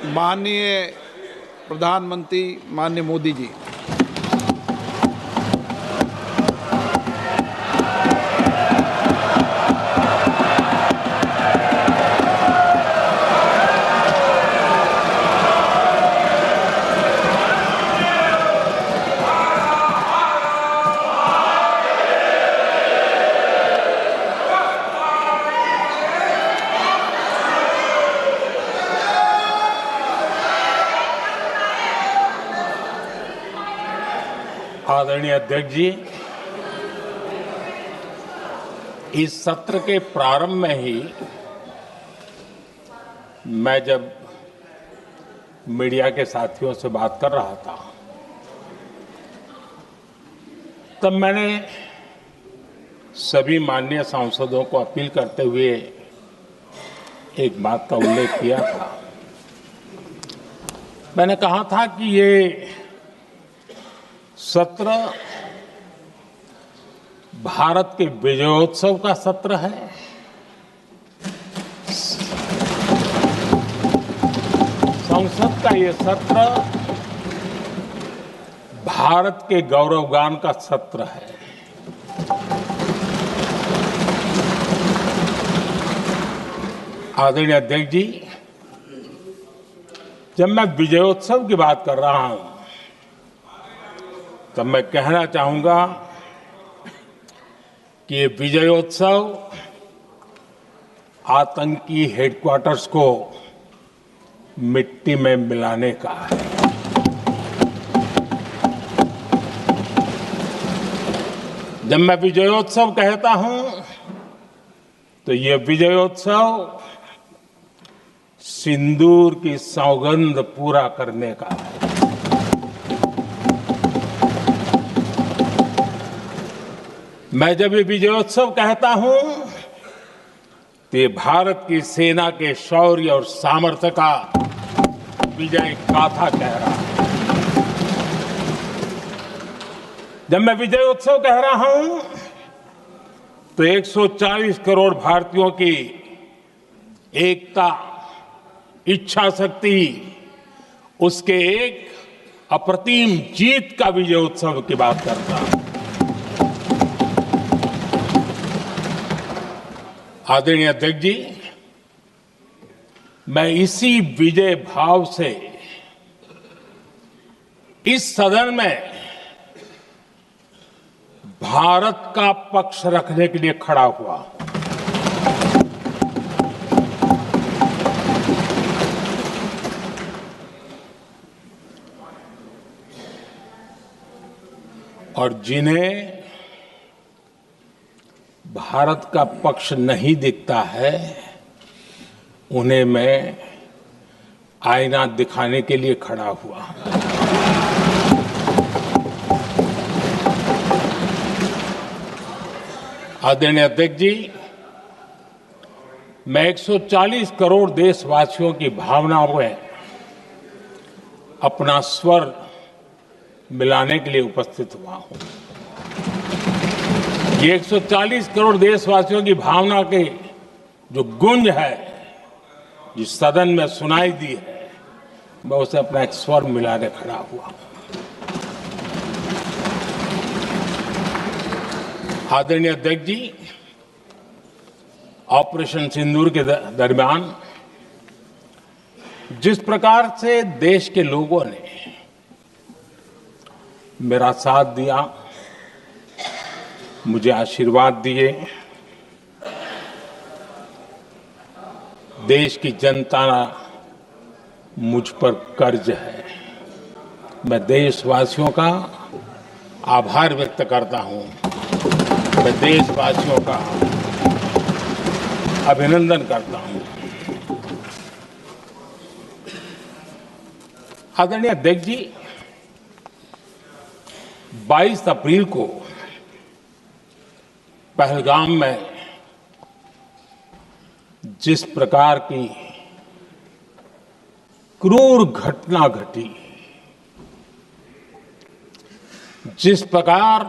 माननीय प्रधानमंत्री माननीय मोदी जी, आदरणीय अध्यक्ष जी, इस सत्र के प्रारंभ में ही मैं जब मीडिया के साथियों से बात कर रहा था तब मैंने सभी माननीय सांसदों को अपील करते हुए एक बात का उल्लेख किया था। मैंने कहा था कि ये सत्र भारत के विजयोत्सव का सत्र है। संसद का ये सत्र भारत के गौरवगान का सत्र है। आदरणीय अध्यक्ष जी, जब मैं विजयोत्सव की बात कर रहा हूं तब मैं कहना चाहूंगा कि ये विजयोत्सव आतंकी हेडक्वार्टर्स को मिट्टी में मिलाने का है। जब मैं विजयोत्सव कहता हूं तो ये विजयोत्सव सिंदूर की सौगंध पूरा करने का है। मैं जब ये विजयोत्सव कहता हूं तो ये भारत की सेना के शौर्य और सामर्थ्य का विजय गाथा कह रहा है। जब मैं विजयोत्सव कह रहा हूं तो 140 करोड़ भारतीयों की एकता, इच्छा शक्ति, उसके एक अप्रतिम जीत का विजयोत्सव की बात करता हूं। आदरणीय अध्यक्ष जी, मैं इसी विजय भाव से इस सदन में भारत का पक्ष रखने के लिए खड़ा हुआ। और जिन्हें भारत का पक्ष नहीं दिखता है उन्हें मैं आईना दिखाने के लिए खड़ा हुआ। आदरणीय अध्यक्ष जी, मैं 140 करोड़ देशवासियों की भावनाओं में अपना स्वर मिलाने के लिए उपस्थित हुआ हूं। ये 140 करोड़ देशवासियों की भावना के जो गूंज है, जिस सदन में सुनाई दी है, मैं उसे अपना एक स्वर मिलाने खड़ा हुआ। आदरणीय अध्यक्ष जी, ऑपरेशन सिंदूर के दरमियान जिस प्रकार से देश के लोगों ने मेरा साथ दिया, मुझे आशीर्वाद दिए, देश की जनता मुझ पर कर्ज है। मैं देशवासियों का आभार व्यक्त करता हूं। मैं देशवासियों का अभिनंदन करता हूं। आदरणीय अध्यक्ष जी, 22 अप्रैल को पहलगाम में जिस प्रकार की क्रूर घटना घटी, जिस प्रकार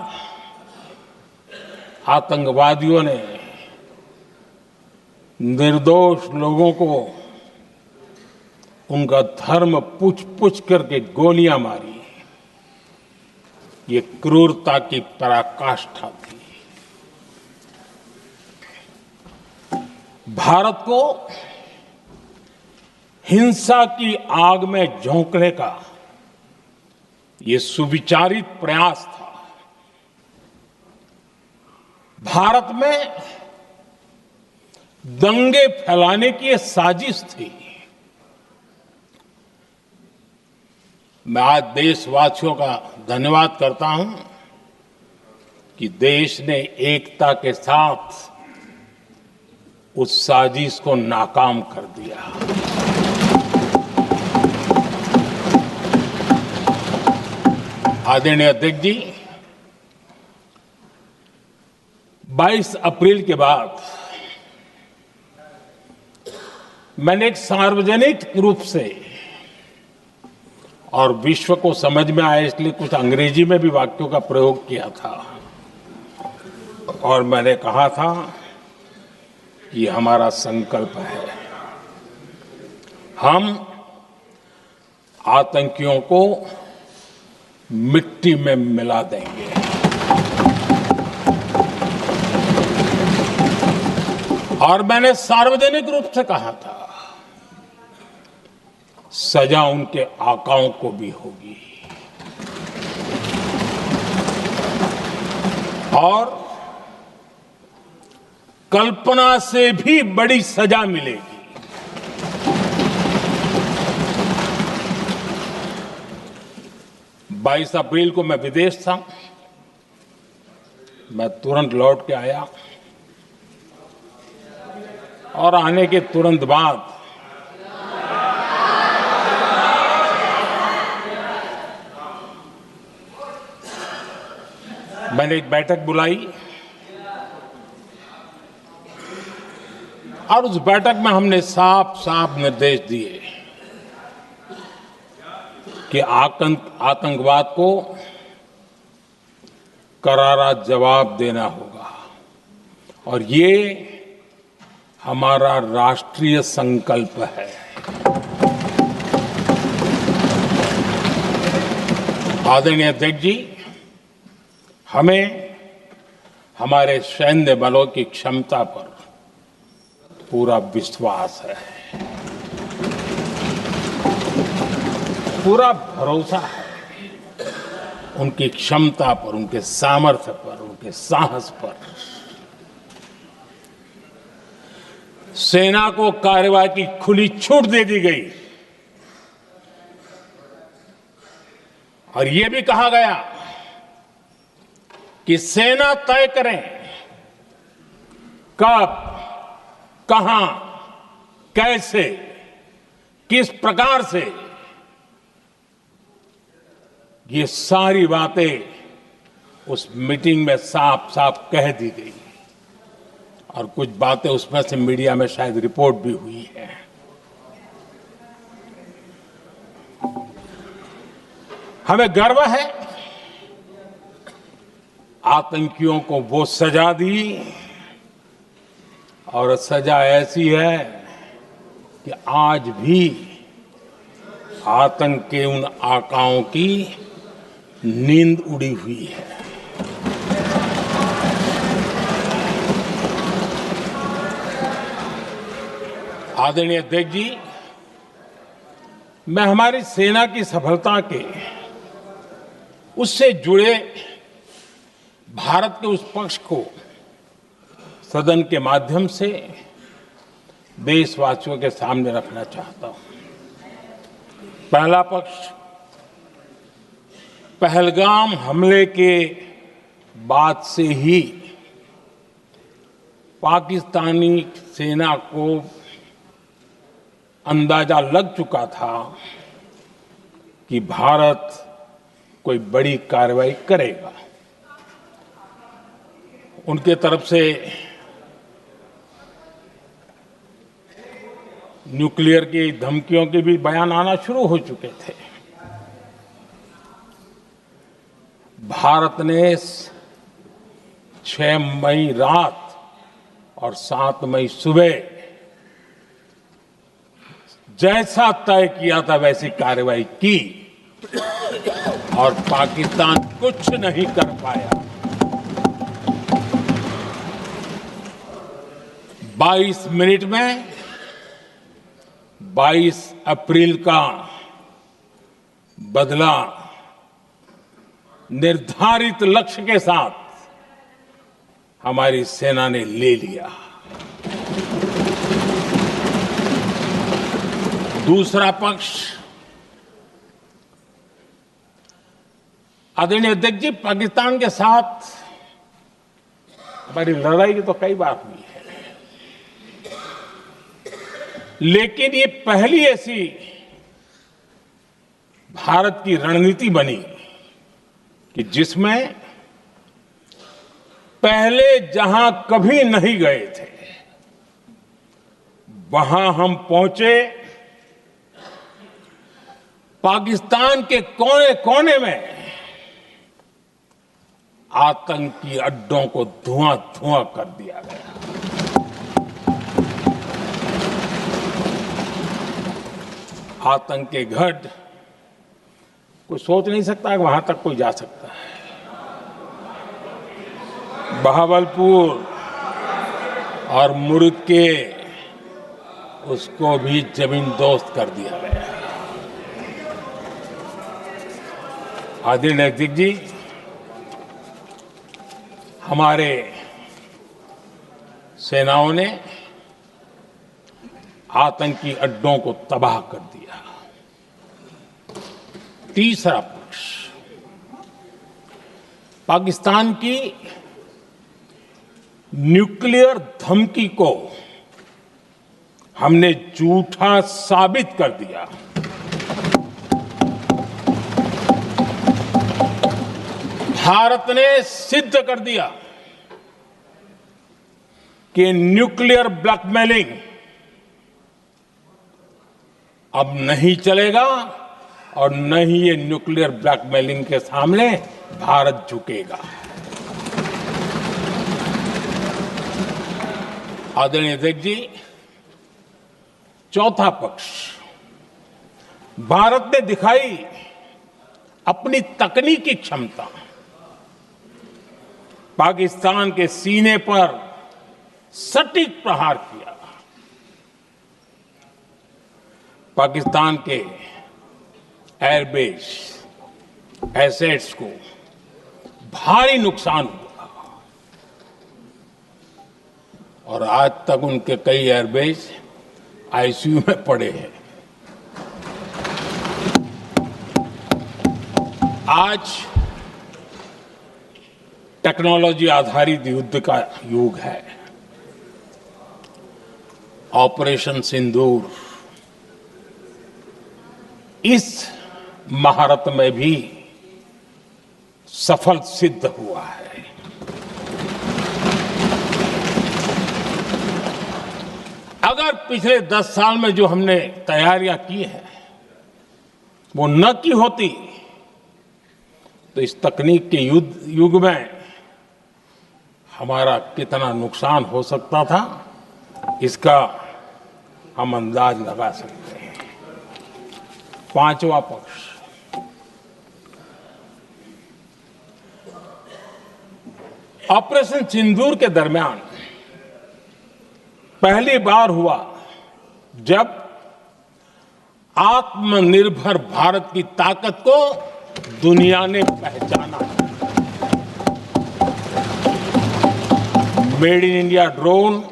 आतंकवादियों ने निर्दोष लोगों को उनका धर्म पूछ पूछ करके गोलियां मारी, ये क्रूरता की पराकाष्ठा थी। भारत को हिंसा की आग में झोंकने का ये सुविचारित प्रयास था। भारत में दंगे फैलाने की ये साजिश थी। मैं आज देशवासियों का धन्यवाद करता हूं कि देश ने एकता के साथ उस साजिश को नाकाम कर दिया। आदरणीय अध्यक्ष जी, 22 अप्रैल के बाद मैंने एक सार्वजनिक रूप से और विश्व को समझ में आए इसलिए कुछ अंग्रेजी में भी वाक्यों का प्रयोग किया था और मैंने कहा था कि हमारा संकल्प है, हम आतंकियों को मिट्टी में मिला देंगे। और मैंने सार्वजनिक रूप से कहा था, सजा उनके आकाओं को भी होगी और कल्पना से भी बड़ी सजा मिलेगी। बाईस अप्रैल को मैं विदेश था, मैं तुरंत लौट के आया और आने के तुरंत बाद मैंने एक बैठक बुलाई और उस बैठक में हमने साफ साफ निर्देश दिए कि आतंकवाद को करारा जवाब देना होगा और ये हमारा राष्ट्रीय संकल्प है। आदरणीय अध्यक्ष जी, हमें हमारे सैन्य बलों की क्षमता पर पूरा विश्वास है, पूरा भरोसा है उनकी क्षमता पर, उनके सामर्थ्य पर, उनके साहस पर। सेना को कार्रवाई की खुली छूट दे दी गई और यह भी कहा गया कि सेना तय करें कब, कहां, कैसे, किस प्रकार से। ये सारी बातें उस मीटिंग में साफ साफ कह दी गई और कुछ बातें उसमें से मीडिया में शायद रिपोर्ट भी हुई है। हमें गर्व है आतंकियों को वो सजा दी और सजा ऐसी है कि आज भी आतंक के उन आकाओं की नींद उड़ी हुई है। आदरणीय अध्यक्ष जी, मैं हमारी सेना की सफलता के उससे जुड़े भारत के उस पक्ष को सदन के माध्यम से देशवासियों के सामने रखना चाहता हूं। पहला पक्ष, पहलगाम हमले के बाद से ही पाकिस्तानी सेना को अंदाजा लग चुका था कि भारत कोई बड़ी कार्रवाई करेगा। उनके तरफ से न्यूक्लियर की धमकियों के भी बयान आना शुरू हो चुके थे। भारत ने 6 मई रात और 7 मई सुबह जैसा तय किया था वैसी कार्रवाई की और पाकिस्तान कुछ नहीं कर पाया। 22 मिनट में 22 अप्रैल का बदला निर्धारित लक्ष्य के साथ हमारी सेना ने ले लिया। दूसरा पक्ष, आदरणीय अध्यक्ष जी, पाकिस्तान के साथ हमारी लड़ाई की तो कई बार हुई है, लेकिन ये पहली ऐसी भारत की रणनीति बनी कि जिसमें पहले जहां कभी नहीं गए थे वहां हम पहुंचे। पाकिस्तान के कोने कोने में आतंकी अड्डों को धुआं धुआं कर दिया गया। आतंक के गढ़ कोई सोच नहीं सकता कि वहां तक कोई जा सकता है। बहावलपुर और मुर्ग के उसको भी जमीन दोस्त कर दिया गया। आदरणीय अध्यक्ष जी, हमारे सेनाओं ने आतंकी अड्डों को तबाह कर दिया। तीसरा पक्ष, पाकिस्तान की न्यूक्लियर धमकी को हमने झूठा साबित कर दिया। भारत ने सिद्ध कर दिया कि न्यूक्लियर ब्लैकमेलिंग अब नहीं चलेगा और न ही ये न्यूक्लियर ब्लैकमेलिंग के सामने भारत झुकेगा। आदरणीय अध्यक्ष जी, चौथा पक्ष, भारत ने दिखाई अपनी तकनीकी क्षमता। पाकिस्तान के सीने पर सटीक प्रहार किया। पाकिस्तान के एयरबेस एसेट्स को भारी नुकसान हुआ और आज तक उनके कई एयरबेस आईसीयू में पड़े हैं। आज टेक्नोलॉजी आधारित युद्ध का युग है। ऑपरेशन सिंदूर इस महारत में भी सफल सिद्ध हुआ है। अगर पिछले 10 साल में जो हमने तैयारियां की हैं वो न की होती तो इस तकनीक के युग में हमारा कितना नुकसान हो सकता था, इसका हम अंदाज लगा सकते हैं। पांचवा पक्ष, ऑपरेशन सिंदूर के दरमियान पहली बार हुआ जब आत्मनिर्भर भारत की ताकत को दुनिया ने पहचाना। Made in India drone,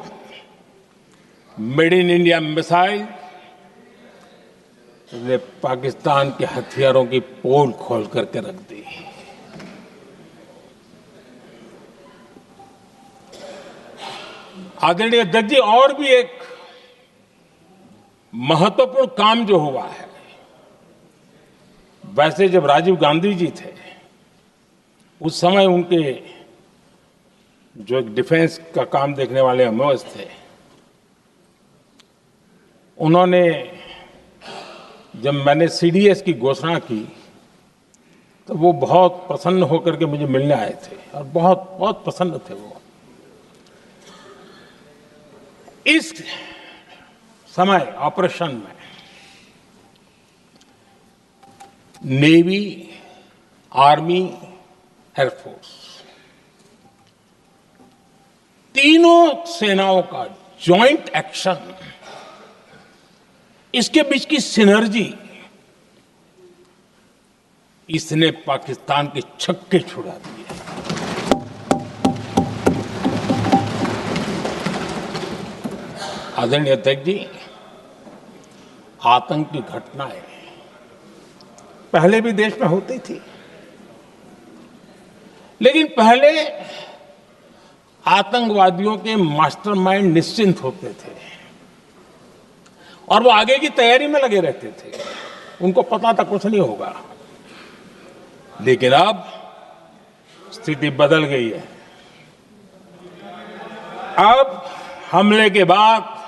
made in India missile ने पाकिस्तान के हथियारों की पोल खोल करके रख दी। आदरणीय अध्यक्ष जी, और भी एक महत्वपूर्ण काम जो हुआ है, वैसे जब राजीव गांधी जी थे उस समय उनके जो एक डिफेंस का काम देखने वाले एमओएस थे, उन्होंने जब मैंने सीडीएस की घोषणा की तो वो बहुत प्रसन्न होकर के मुझे मिलने आए थे और बहुत बहुत प्रसन्न थे वो। इस समय ऑपरेशन में नेवी, आर्मी, एयरफोर्स, तीनों सेनाओं का जॉइंट एक्शन, इसके बीच की सिनर्जी, इसने पाकिस्तान के छक्के छुड़ा दिए। आदरणीय अध्यक्ष जी, आतंक की घटनाएं पहले भी देश में होती थी, लेकिन पहले आतंकवादियों के मास्टरमाइंड निश्चिंत होते थे और वो आगे की तैयारी में लगे रहते थे, उनको पता था कुछ नहीं होगा। लेकिन अब स्थिति बदल गई है। अब हमले के बाद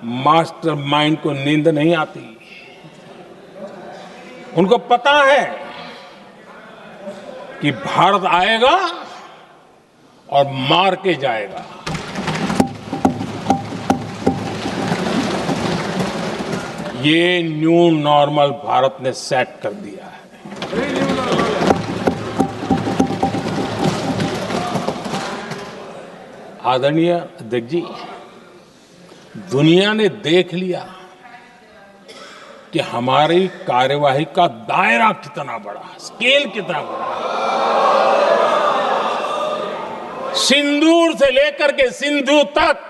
मास्टरमाइंड को नींद नहीं आती। उनको पता है कि भारत आएगा और मार के जाएगा। ये न्यू नॉर्मल भारत ने सेट कर दिया है। आदरणीय अध्यक्ष जी, दुनिया ने देख लिया कि हमारी कार्यवाही का दायरा कितना बड़ा, स्केल कितना बड़ा। सिंदूर से लेकर के सिंधु तक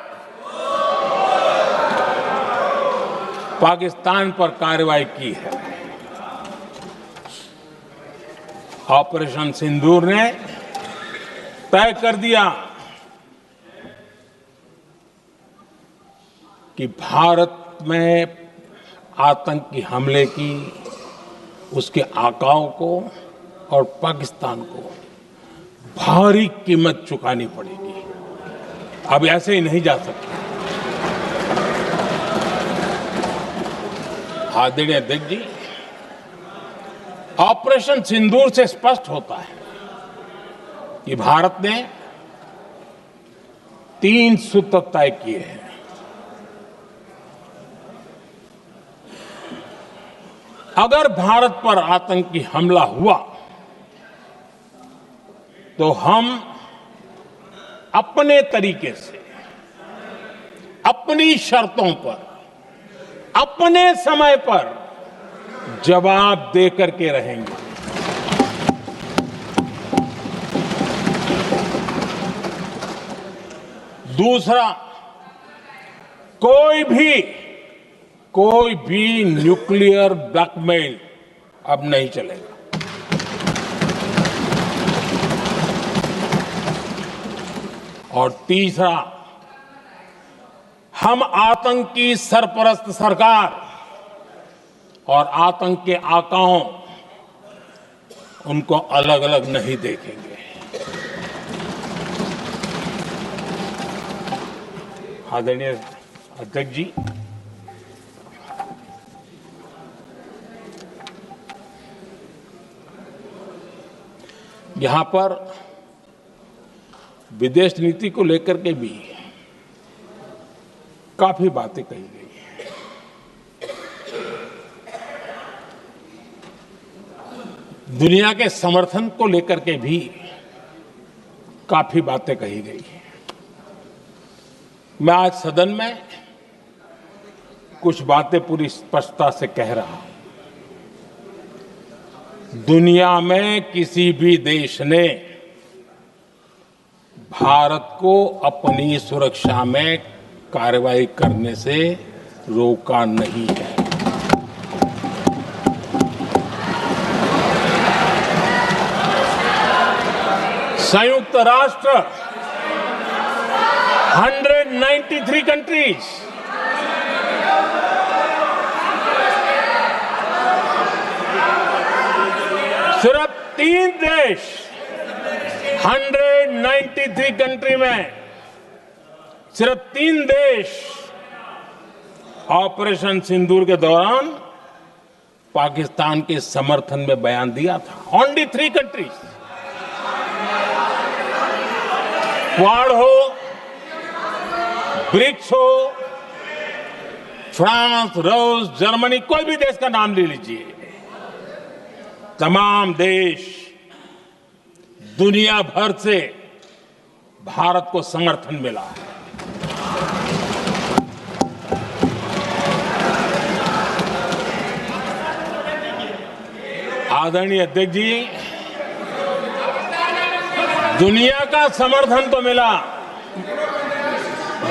पाकिस्तान पर कार्रवाई की है। ऑपरेशन सिंदूर ने तय कर दिया कि भारत में आतंकी हमले की, उसके आकाओं को और पाकिस्तान को भारी कीमत चुकानी पड़ेगी। अब ऐसे ही नहीं जा सकते। आदरणीय अध्यक्ष जी, ऑपरेशन सिंदूर से स्पष्ट होता है कि भारत ने 3 सूत्र तय किए हैं। अगर भारत पर आतंकी हमला हुआ तो हम अपने तरीके से, अपनी शर्तों पर, अपने समय पर जवाब दे करके रहेंगे। दूसरा, कोई भी न्यूक्लियर ब्लैकमेल अब नहीं चलेगा। और तीसरा, हम आतंक की सरपरस्त सरकार और आतंक के आकाओं, उनको अलग अलग नहीं देखेंगे। आदरणीय अध्यक्ष जी, यहां पर विदेश नीति को लेकर के भी काफी बातें कही गई हैं। दुनिया के समर्थन को लेकर के भी काफी बातें कही गई हैं। मैं आज सदन में कुछ बातें पूरी स्पष्टता से कह रहा हूं। दुनिया में किसी भी देश ने भारत को अपनी सुरक्षा में कार्रवाई करने से रोका नहीं है। संयुक्त राष्ट्र 193 कंट्रीज, सिर्फ 3 देश 193 कंट्री में सिर्फ 3 देश ऑपरेशन सिंदूर के दौरान पाकिस्तान के समर्थन में बयान दिया था। Only 3 countries. क्वाड हो, ब्रिक्स हो, फ्रांस, रूस, जर्मनी, कोई भी देश का नाम ले लीजिए, तमाम देश दुनिया भर से भारत को समर्थन मिला है। आदरणीय अध्यक्ष जी, दुनिया का समर्थन तो मिला,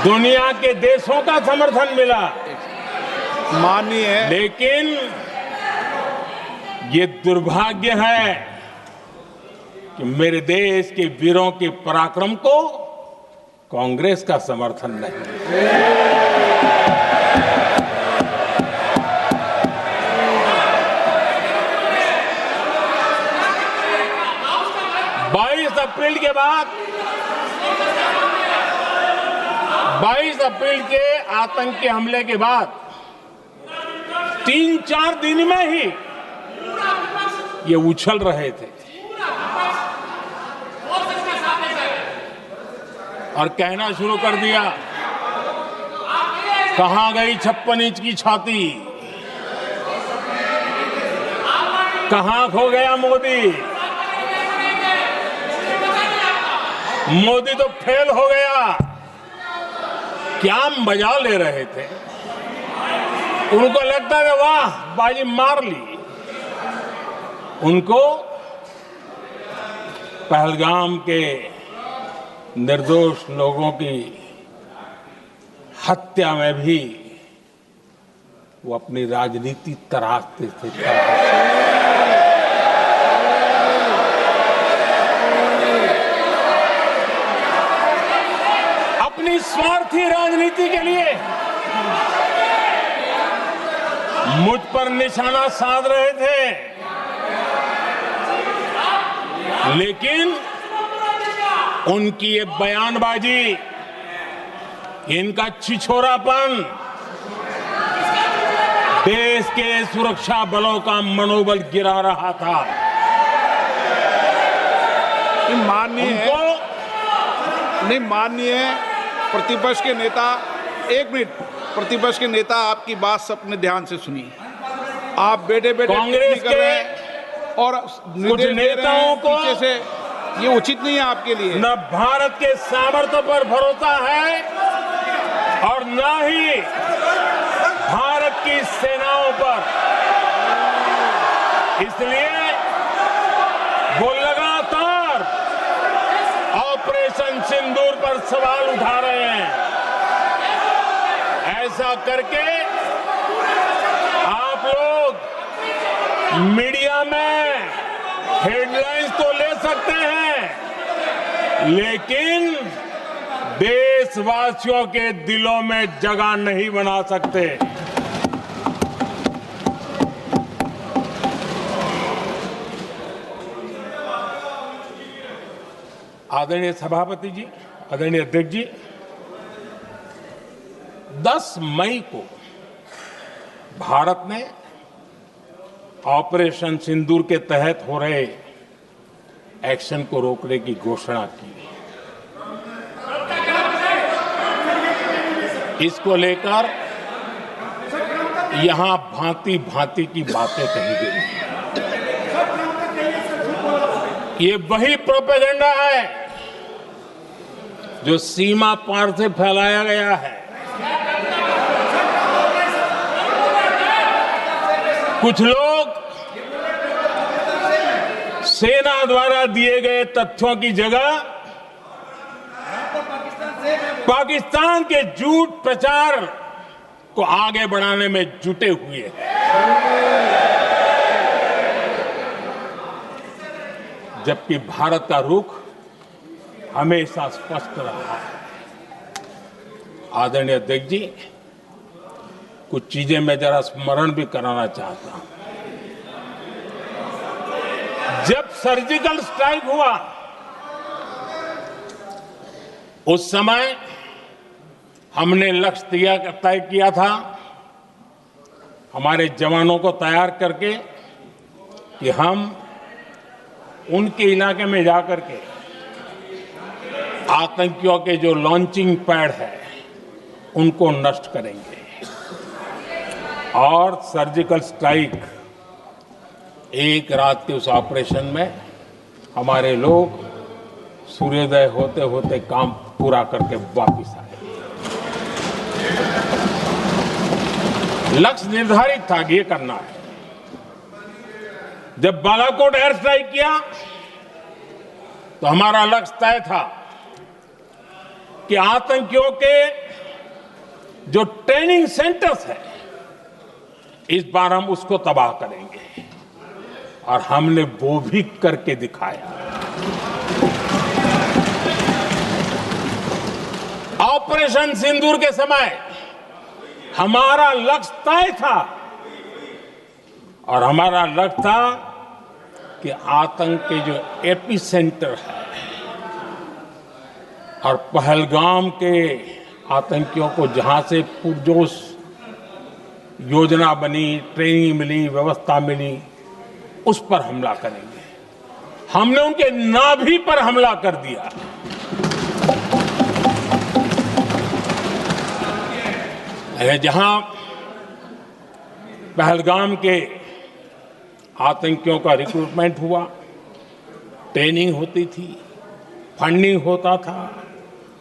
दुनिया के देशों का समर्थन मिला, माननीय, लेकिन ये दुर्भाग्य है कि मेरे देश के वीरों के पराक्रम को कांग्रेस का समर्थन नहीं। 22 अप्रैल के आतंकी हमले के बाद 3-4 दिन में ही ये उछल रहे थे और कहना शुरू कर दिया, कहां गई 56 इंच की छाती, कहां खो गया मोदी, मोदी तो फेल हो गया। क्या मजा ले रहे थे, उनको लगता था वाह बाजी मार ली। उनको पहलगाम के निर्दोष लोगों की हत्या में भी वो अपनी राजनीति तराशते थे। अपनी स्वार्थी राजनीति के लिए मुझ पर निशाना साध रहे थे, लेकिन उनकी ये बयानबाजी, इनका छिछोरापन देश के सुरक्षा बलों का मनोबल गिरा रहा था। माननीय प्रतिपक्ष के नेता, एक मिनट, प्रतिपक्ष के नेता आपकी बात अपने ध्यान से सुनिए। आप बेटे कांग्रेस कर रहे हैं और कुछ नेताओं को से ये उचित नहीं है आपके लिए। न भारत के सामर्थ्य पर भरोसा है और न ही भारत की सेनाओं पर, इसलिए वो लगातार ऑपरेशन सिंदूर पर सवाल उठा रहे हैं। ऐसा करके आप लोग मीडिया में हेडलाइंस तो ले सकते हैं, लेकिन देशवासियों के दिलों में जगह नहीं बना सकते। आदरणीय सभापति जी, आदरणीय अध्यक्ष जी, 10 मई को भारत ने ऑपरेशन सिंदूर के तहत हो रहे एक्शन को रोकने की घोषणा की। इसको लेकर यहां भांति भांति की बातें कही गई। ये वही प्रोपेगेंडा है जो सीमा पार से फैलाया गया है। कुछ लोग सेना द्वारा दिए गए तथ्यों की जगह पाकिस्तान के झूठ प्रचार को आगे बढ़ाने में जुटे हुए हैं। जबकि भारत का रुख हमेशा स्पष्ट रहा है। आदरणीय अध्यक्ष जी, कुछ चीजें मैं जरा स्मरण भी कराना चाहता हूं। जब सर्जिकल स्ट्राइक हुआ, उस समय हमने लक्ष्य तय किया था, हमारे जवानों को तैयार करके कि हम उनके इलाके में जाकर के आतंकियों के जो लॉन्चिंग पैड है उनको नष्ट करेंगे। और सर्जिकल स्ट्राइक एक रात के उस ऑपरेशन में हमारे लोग सूर्योदय होते होते काम पूरा करके वापस आए। लक्ष्य निर्धारित था कि ये करना है। जब बालाकोट एयर स्ट्राइक किया तो हमारा लक्ष्य तय था कि आतंकियों के जो ट्रेनिंग सेंटर्स है, इस बार हम उसको तबाह करेंगे, और हमने वो भी करके दिखाया। ऑपरेशन सिंदूर के समय हमारा लक्ष्य तय था, और हमारा लक्ष्य था कि आतंक के जो एपी सेंटर है और पहलगाम के आतंकियों को जहां से पुरजोश योजना बनी, ट्रेनिंग मिली, व्यवस्था मिली, उस पर हमला करेंगे। हमने उनके नाभि पर हमला कर दिया। जहां पहलगाम के आतंकियों का रिक्रूटमेंट हुआ, ट्रेनिंग होती थी, फंडिंग होता था,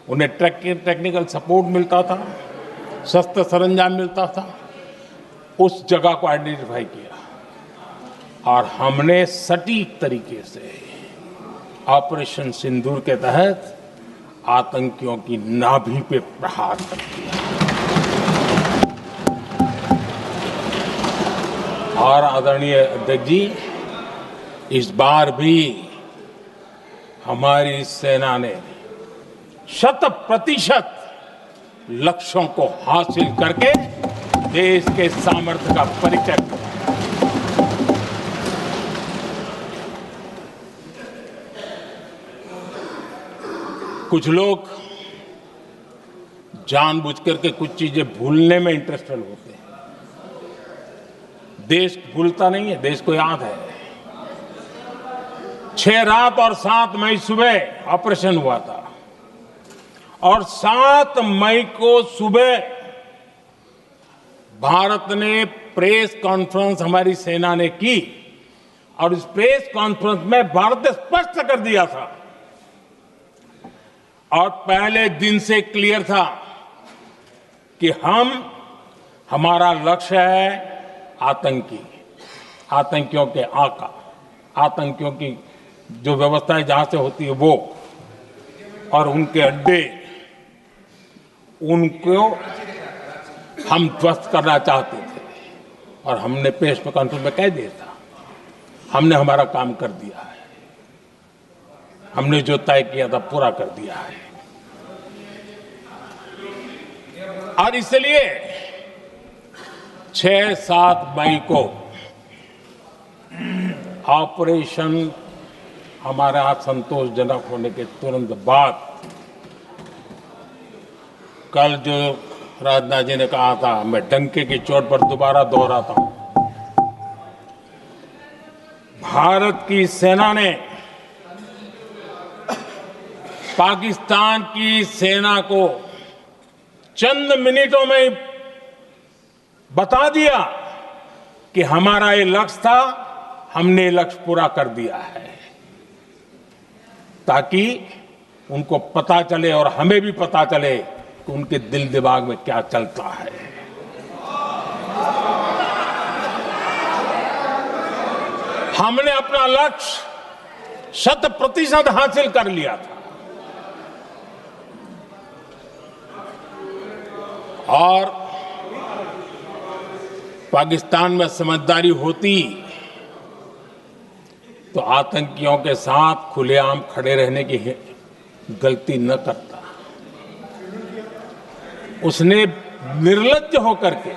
उन्हें टेक्निकल सपोर्ट मिलता था, शस्त्र सरंजाम मिलता था, उस जगह को आइडेंटिफाई किया और हमने सटीक तरीके से ऑपरेशन सिंदूर के तहत आतंकियों की नाभि पे प्रहार कर दिया। और आदरणीय अध्यक्ष जी, इस बार भी हमारी सेना ने 100% लक्ष्यों को हासिल करके देश के सामर्थ्य का परिचय किया। कुछ लोग जानबूझकर के कुछ चीजें भूलने में इंटरेस्टेड होते हैं। देश भूलता नहीं है, देश को याद है। 6 रात और 7 मई सुबह ऑपरेशन हुआ था, और 7 मई को सुबह भारत ने प्रेस कॉन्फ्रेंस हमारी सेना ने की, और इस प्रेस कॉन्फ्रेंस में भारत ने स्पष्ट कर दिया था, और पहले दिन से क्लियर था कि हमारा लक्ष्य है आतंकियों के आका, आतंकियों की जो व्यवस्थाएं जहां से होती है वो, और उनके अड्डे, उनको हम ध्वस्त करना चाहते थे। और हमने प्रेस कॉन्फ्रेंस में कह दिया था, हमने हमारा काम कर दिया है, हमने जो तय किया था पूरा कर दिया है। और इसलिए 6-7 मई को ऑपरेशन हमारे यहां संतोषजनक होने के तुरंत बाद, कल जो राजनाथ जी ने कहा था, मैं डंके की चोट पर दोबारा दोहराता हूं, भारत की सेना ने पाकिस्तान की सेना को चंद मिनटों में बता दिया कि हमारा ये लक्ष्य था, हमने लक्ष्य पूरा कर दिया है, ताकि उनको पता चले और हमें भी पता चले कि उनके दिल दिमाग में क्या चलता है। हमने अपना लक्ष्य 100% हासिल कर लिया था, और पाकिस्तान में समझदारी होती तो आतंकियों के साथ खुलेआम खड़े रहने की गलती न करता। उसने निर्लज्ज होकर के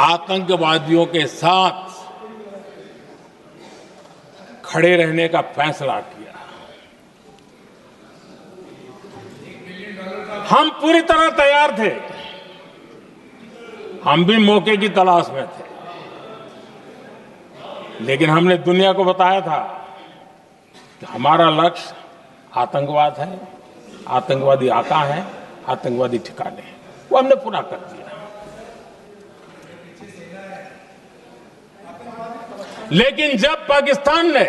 आतंकवादियों के साथ खड़े रहने का फैसला किया। हम पूरी तरह तैयार थे, हम भी मौके की तलाश में थे, लेकिन हमने दुनिया को बताया था कि हमारा लक्ष्य आतंकवाद है, आतंकवादी आका है, आतंकवादी ठिकाने हैं। वो हमने पूरा कर दिया। लेकिन जब पाकिस्तान ने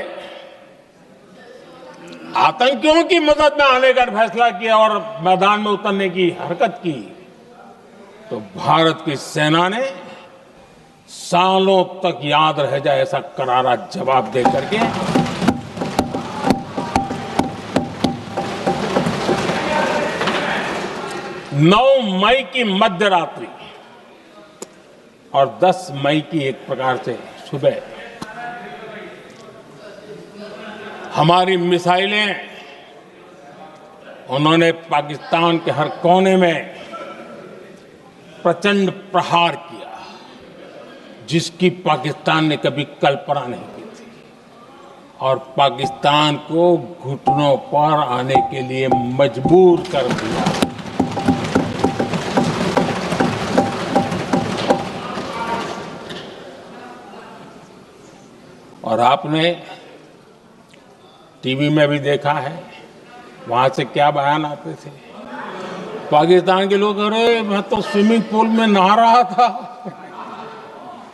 आतंकियों की मदद में आने का फैसला किया और मैदान में उतरने की हरकत की, तो भारत की सेना ने सालों तक याद रह जाए ऐसा करारा जवाब दे करके 9 मई की मध्य रात्रि और 10 मई की एक प्रकार से सुबह हमारी मिसाइलें उन्होंने पाकिस्तान के हर कोने में प्रचंड प्रहार किया, जिसकी पाकिस्तान ने कभी कल्पना नहीं की थी, और पाकिस्तान को घुटनों पर आने के लिए मजबूर कर दिया। और आपने टीवी में भी देखा है, वहां से क्या बयान आते थे। पाकिस्तान के लोग, अरे मैं तो स्विमिंग पूल में नहा रहा था,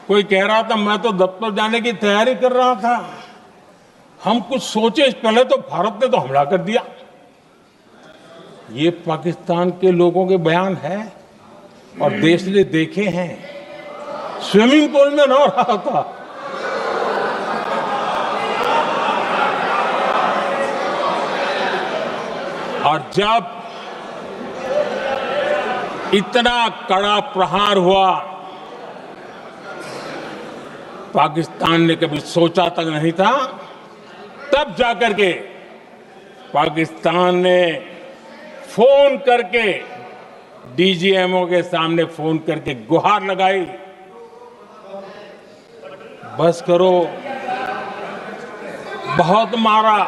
कोई कह रहा था मैं तो दफ्तर जाने की तैयारी कर रहा था। हम कुछ सोचे पहले तो भारत ने तो हमला कर दिया। ये पाकिस्तान के लोगों के बयान है और देश ने देखे हैं। स्विमिंग पूल में नहा रहा था। और जब इतना कड़ा प्रहार हुआ, पाकिस्तान ने कभी सोचा तक नहीं था, तब जाकर के पाकिस्तान ने फोन करके डीजीएमओ के सामने फोन करके गुहार लगाई, बस करो, बहुत मारा,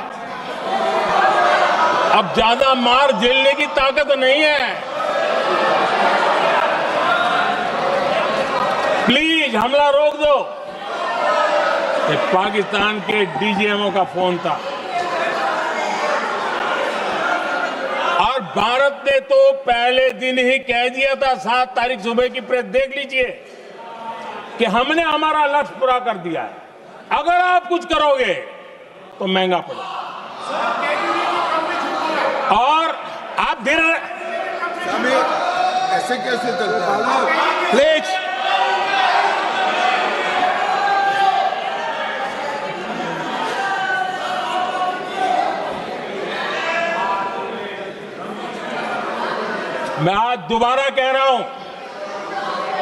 अब ज्यादा मार झेलने की ताकत नहीं है, प्लीज हमला रोक दो। ये पाकिस्तान के डीजीएमओ का फोन था। और भारत ने तो पहले दिन ही कह दिया था, 7 तारीख सुबह की प्रेस देख लीजिए, कि हमने हमारा लक्ष्य पूरा कर दिया है, अगर आप कुछ करोगे तो महंगा पड़ेगा। और आप धीरे ऐसे कैसे चलता है? प्लीज मैं आज दोबारा कह रहा हूं,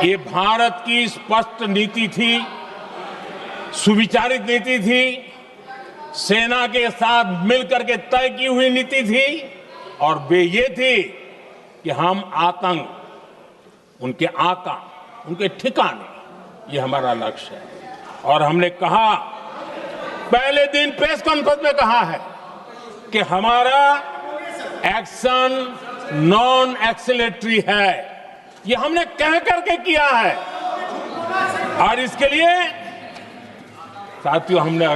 ये भारत की स्पष्ट नीति थी, सुविचारित नीति थी, सेना के साथ मिलकर के तय की हुई नीति थी, और वे ये थी कि हम आतंक, उनके आका, उनके ठिकाने, ये हमारा लक्ष्य है। और हमने कहा, पहले दिन प्रेस कॉन्फ्रेंस में कहा है कि हमारा एक्शन नॉन एक्सीलेटरी है, ये हमने कह करके किया है। और इसके लिए साथियों हमने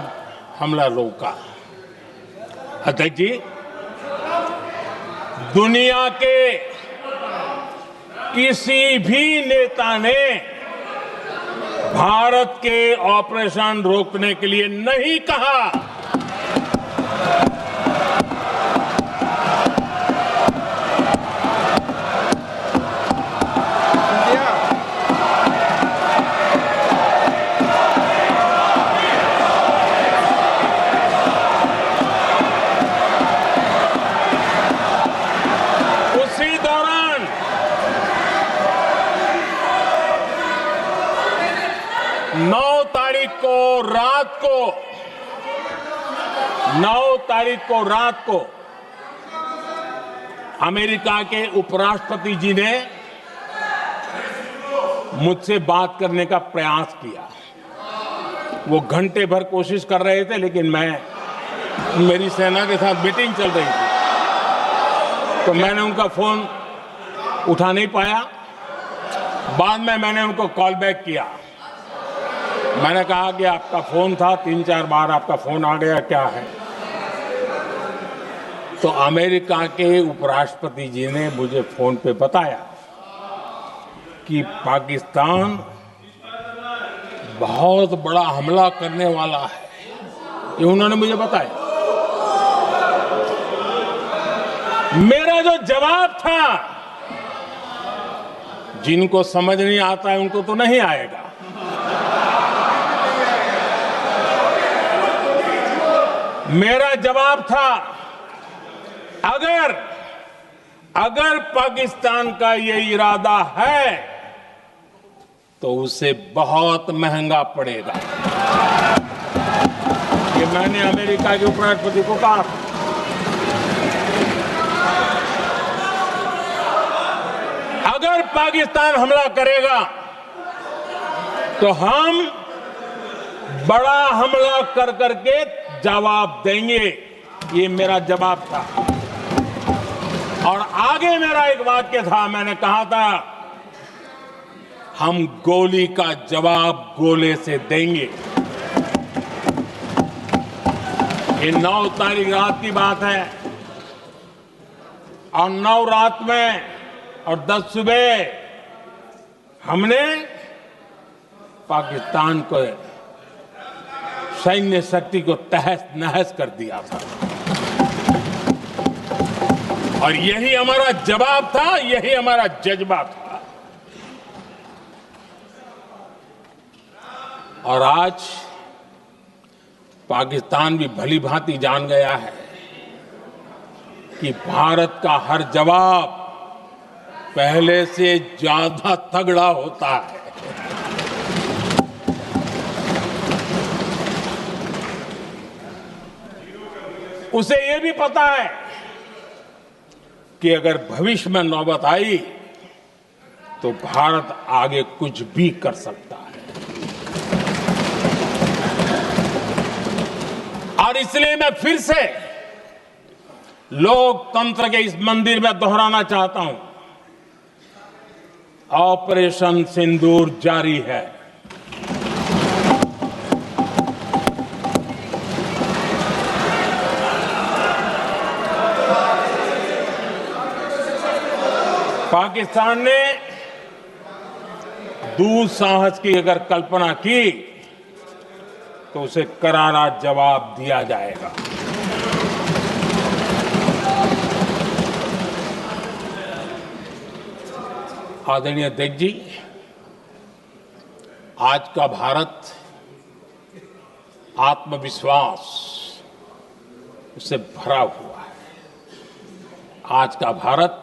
हमला रोका। अध्यक्ष जी, दुनिया के किसी भी नेता ने भारत के ऑपरेशन रोकने के लिए नहीं कहा। उसी दौरान 9 तारीख को रात को अमेरिका के उपराष्ट्रपति जी ने मुझसे बात करने का प्रयास किया। वो घंटे भर कोशिश कर रहे थे, लेकिन मेरी सेना के साथ मीटिंग चल रही थी, तो मैंने उनका फोन उठा नहीं पाया। बाद में मैंने उनको कॉल बैक किया। मैंने कहा कि आपका फोन था, 3-4 बार आपका फोन आ गया, क्या है? तो अमेरिका के उपराष्ट्रपति जी ने मुझे फोन पे बताया कि पाकिस्तान बहुत बड़ा हमला करने वाला है, ये उन्होंने मुझे बताया। मेरा जो जवाब था, जिनको समझ नहीं आता है उनको तो नहीं आएगा। मेरा जवाब था, अगर पाकिस्तान का ये इरादा है तो उसे बहुत महंगा पड़ेगा। ये मैंने अमेरिका के उपराष्ट्रपति को कहा। अगर पाकिस्तान हमला करेगा तो हम बड़ा हमला कर करके जवाब देंगे, ये मेरा जवाब था। और आगे मेरा एक वाक्य था, मैंने कहा था हम गोली का जवाब गोले से देंगे। ये 9 तारीख रात की बात है और 9 रात में और 10 सुबह हमने पाकिस्तान को सैन्य शक्ति को तहस नहस कर दिया था। और यही हमारा जवाब था, यही हमारा जज्बा था। और आज पाकिस्तान भी भली भांति जान गया है कि भारत का हर जवाब पहले से ज्यादा तगड़ा होता है। उसे यह भी पता है कि अगर भविष्य में नौबत आई तो भारत आगे कुछ भी कर सकता है। और इसलिए मैं फिर से लोकतंत्र के इस मंदिर में दोहराना चाहता हूं, ऑपरेशन सिंदूर जारी है। पाकिस्तान ने दुस्साहस की अगर कल्पना की तो उसे करारा जवाब दिया जाएगा। आदरणीय अध्यक्ष जी, आज का भारत आत्मविश्वास से भरा हुआ है। आज का भारत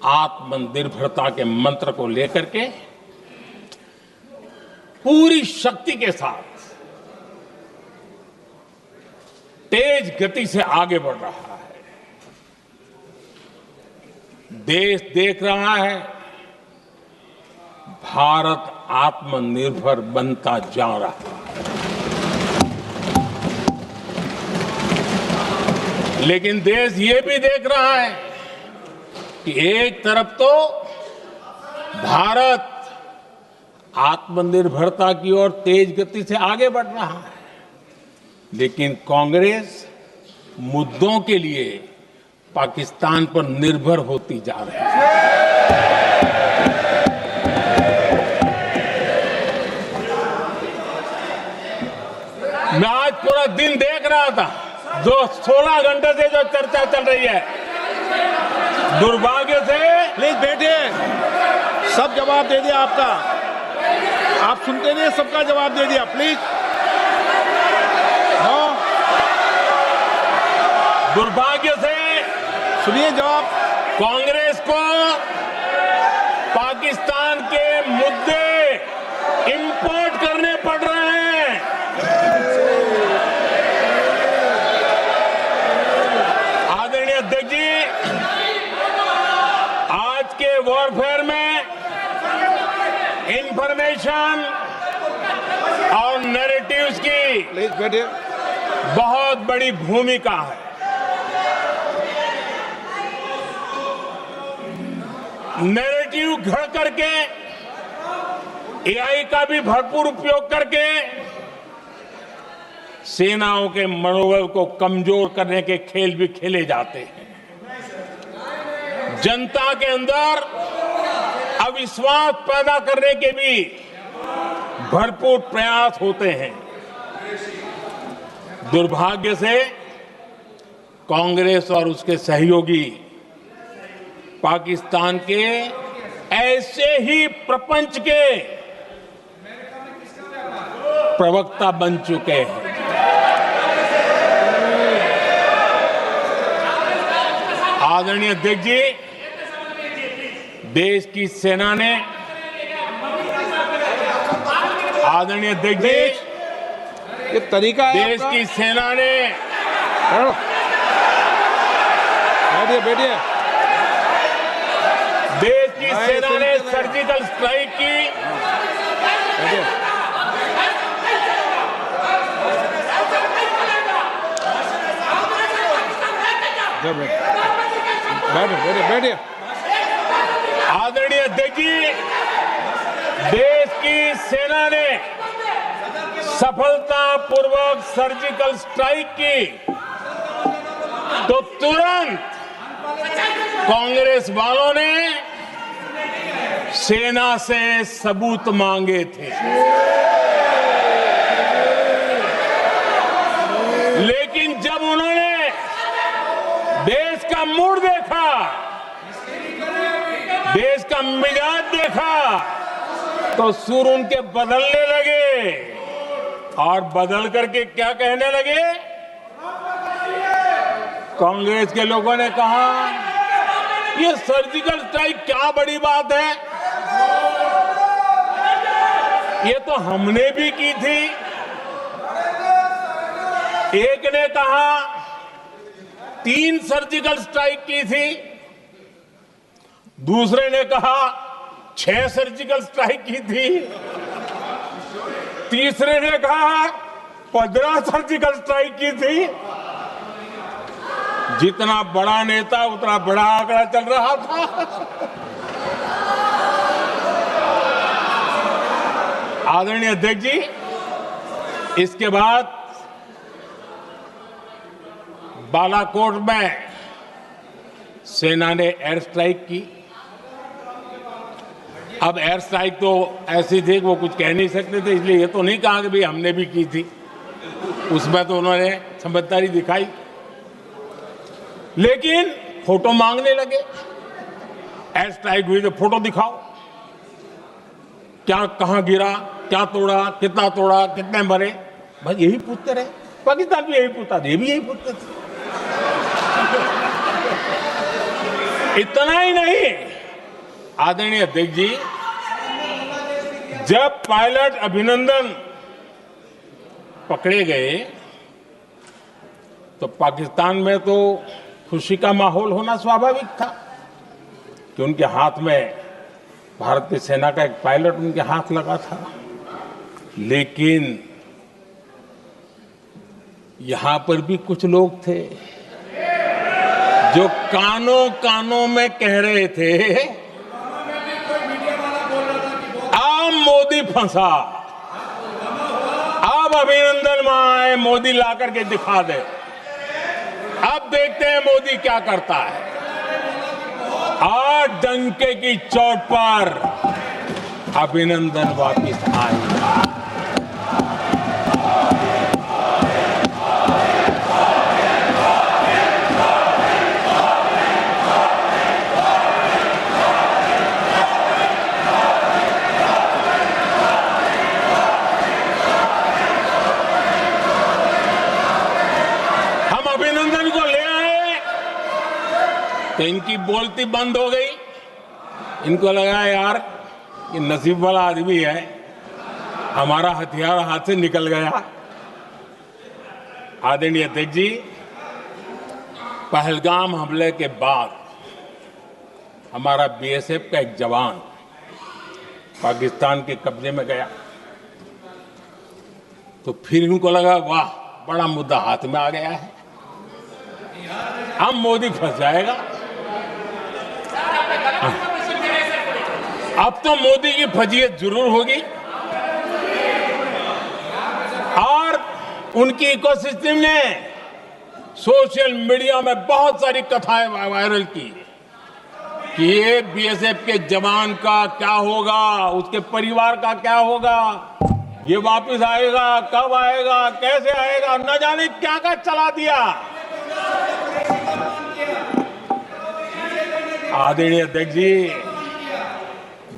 आत्मनिर्भरता के मंत्र को लेकर के पूरी शक्ति के साथ तेज गति से आगे बढ़ रहा है। देश देख रहा है भारत आत्मनिर्भर बनता जा रहा है। लेकिन देश ये भी देख रहा है कि एक तरफ तो भारत आत्मनिर्भरता की ओर तेज गति से आगे बढ़ रहा है, लेकिन कांग्रेस मुद्दों के लिए पाकिस्तान पर निर्भर होती जा रही है। मैं आज पूरा दिन देख रहा था, जो 16 घंटे से जो चर्चा चल रही है, दुर्भाग्य से। प्लीज बैठिए, सब जवाब दे दिया आपका। आप सुनते नहीं, सबका जवाब दे दिया। Please know. दुर्भाग्य से सुनिए जवाब। कांग्रेस को पाकिस्तान के मुद्दे इंपोर्ट करने पड़ रहे हैं। आदरणीय अध्यक्ष जी, आज के वॉरफेयर में इंफॉर्मेशन और नैरेटिव्स की प्लीज बैठिए। बहुत बड़ी भूमिका है। नैरेटिव घड़ करके, एआई का भी भरपूर उपयोग करके सेनाओं के मनोबल को कमजोर करने के खेल भी खेले जाते हैं। जनता के अंदर अविश्वास पैदा करने के भी भरपूर प्रयास होते हैं। दुर्भाग्य से कांग्रेस और उसके सहयोगी पाकिस्तान के ऐसे ही प्रपंच के प्रवक्ता बन चुके हैं। आदरणीय अध्यक्ष जी, देश की सेना ने, आदरणीय अध्यक्ष जी, ये तरीका है देश आपका? की सेना ने, बैठिए बैठिए। देश की सेना ने सर्जिकल स्ट्राइक की। बैठिए। बैठिए बैठिए। आदरणीय अध्यक्ष जी, देश की सेना ने सफलतापूर्वक सर्जिकल स्ट्राइक की तो तुरंत कांग्रेस वालों ने सेना से सबूत मांगे थे, लेकिन जब उन्होंने देश का मूड देखा, देश का मिजाज देखा, तो सुर उनके बदलने लगे और बदल करके क्या कहने लगे? कांग्रेस के लोगों ने कहा, ये सर्जिकल स्ट्राइक क्या बड़ी बात है, ये तो हमने भी की थी। एक ने कहा 3 सर्जिकल स्ट्राइक की थी, दूसरे ने कहा 6 सर्जिकल स्ट्राइक की थी, तीसरे ने कहा 15 सर्जिकल स्ट्राइक की थी। जितना बड़ा नेता उतना बड़ा आंकड़ा चल रहा था। आदरणीय अध्यक्ष जी, इसके बाद बालाकोट में सेना ने एयर स्ट्राइक की। अब एयर स्ट्राइक तो ऐसी थी कि वो कुछ कह नहीं सकते थे, इसलिए ये तो नहीं कहा कि भाई हमने भी की थी। उसमें तो उन्होंने समझदारी दिखाई, लेकिन फोटो मांगने लगे। एयर स्ट्राइक हुई तो फोटो दिखाओ, क्या कहां गिरा, क्या तोड़ा, कितना तोड़ा, कितने मरे, बस यही पूछते रहे। पाकिस्तान भी यही पूछता था, ये भी यही पूछते थे। इतना ही नहीं, आदरणीय अध्यक्ष जी, जब पायलट अभिनंदन पकड़े गए तो पाकिस्तान में तो खुशी का माहौल होना स्वाभाविक था कि उनके हाथ में भारत की सेना का एक पायलट उनके हाथ लगा था। लेकिन यहां पर भी कुछ लोग थे जो कानों कानों में कह रहे थे, अब मोदी फंसा, अब अभिनंदन वहां आए, मोदी ला करके दिखा दे, अब देखते हैं मोदी क्या करता है। आज डंके की चोट पर अभिनंदन वापिस आए। तो इनकी बोलती बंद हो गई। इनको लगा यार ये नसीब वाला आदमी है, हमारा हथियार हाथ से निकल गया। आदरणीय अध्यक्ष जी, पहलगाम हमले के बाद हमारा बीएसएफ का एक जवान पाकिस्तान के कब्जे में गया, तो फिर इनको लगा वाह बड़ा मुद्दा हाथ में आ गया है, अब मोदी फंस जाएगा। अब तो मोदी की फजीयत जरूर होगी और उनकी इकोसिस्टम ने सोशल मीडिया में बहुत सारी कथाएं वायरल की कि ये बीएसएफ के जवान का क्या होगा, उसके परिवार का क्या होगा। ये वापस आएगा, कब आएगा, कैसे आएगा, न जाने क्या क्या चला दिया। आदरणीय अध्यक्ष जी,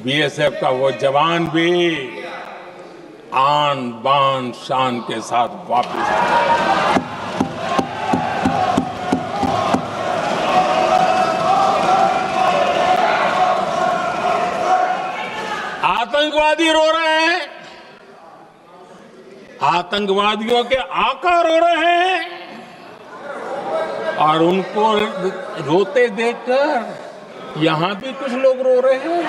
बीएसएफ का वो जवान भी आन बान शान के साथ वापस आया। आतंकवादी रो रहे हैं, आतंकवादियों के आका रो रहे हैं, और उनको रोते देखकर यहां भी कुछ लोग रो रहे हैं।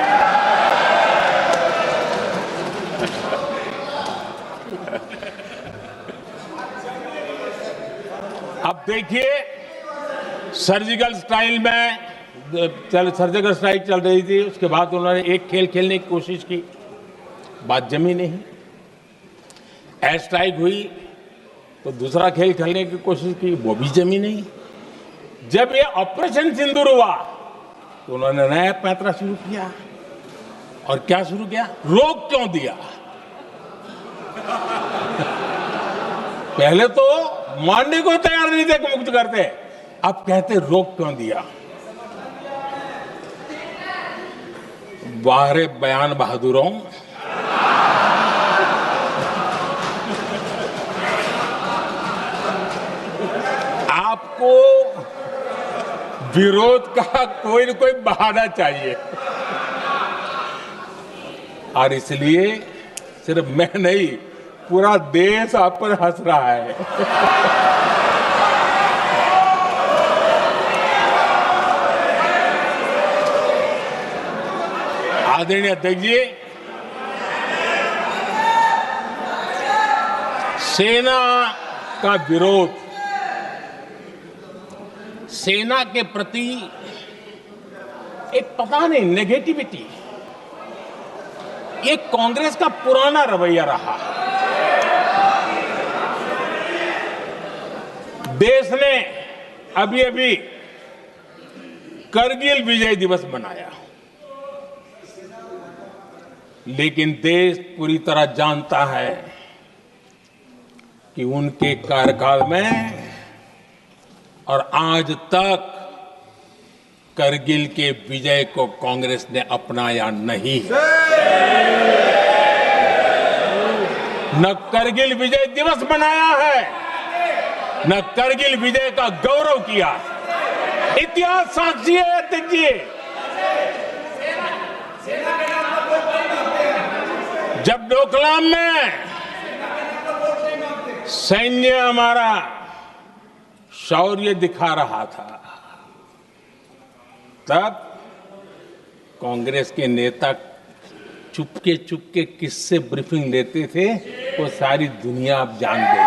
अब देखिए, सर्जिकल स्ट्राइक चल रही थी, उसके बाद उन्होंने एक खेल खेलने की कोशिश की, बात जमी नहीं। एयर स्ट्राइक हुई तो दूसरा खेल खेलने की कोशिश की, वो भी जमी नहीं। जब ये ऑपरेशन सिंदूर हुआ तो उन्होंने नया पैंतरा शुरू किया, और क्या शुरू किया? रोक क्यों दिया? पहले तो मानने को तैयार नहीं थे कि मुक्त करते, अब कहते रोक क्यों दिया? वारे बयान बहादुरों, आपको विरोध का कोई न कोई बहाना चाहिए, और इसलिए सिर्फ मैं नहीं, पूरा देश आप पर हंस रहा है। आदरणीय अध्यक्ष जी, सेना का विरोध, सेना के प्रति एक पता नहीं नेगेटिविटी, ये कांग्रेस का पुराना रवैया रहा। देश ने अभी अभी करगिल विजय दिवस मनाया, लेकिन देश पूरी तरह जानता है कि उनके कार्यकाल में और आज तक करगिल के विजय को कांग्रेस ने अपनाया नहीं है। न करगिल विजय दिवस मनाया है, न करगिल विजय का गौरव किया। इतिहास साक्षी है अध्यक्ष जी। जब डोकलाम में सैन्य हमारा शौर्य दिखा रहा था, तब कांग्रेस के नेता चुपके चुपके किससे ब्रीफिंग लेते थे, वो सारी दुनिया अब जान गई।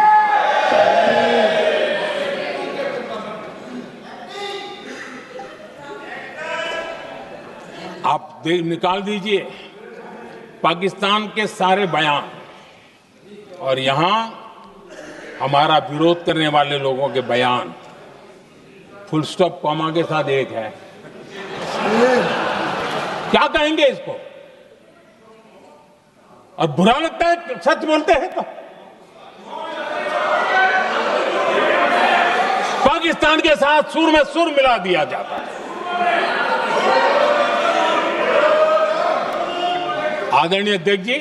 आप निकाल दीजिए पाकिस्तान के सारे बयान, और यहां हमारा विरोध करने वाले लोगों के बयान फुल स्टॉप कॉमा के साथ एक है। क्या कहेंगे इसको? और बुरा लगता है सच बोलते हैं तो। पाकिस्तान के साथ सुर में सुर मिला दिया जाता है। आदरणीय अध्यक्ष जी,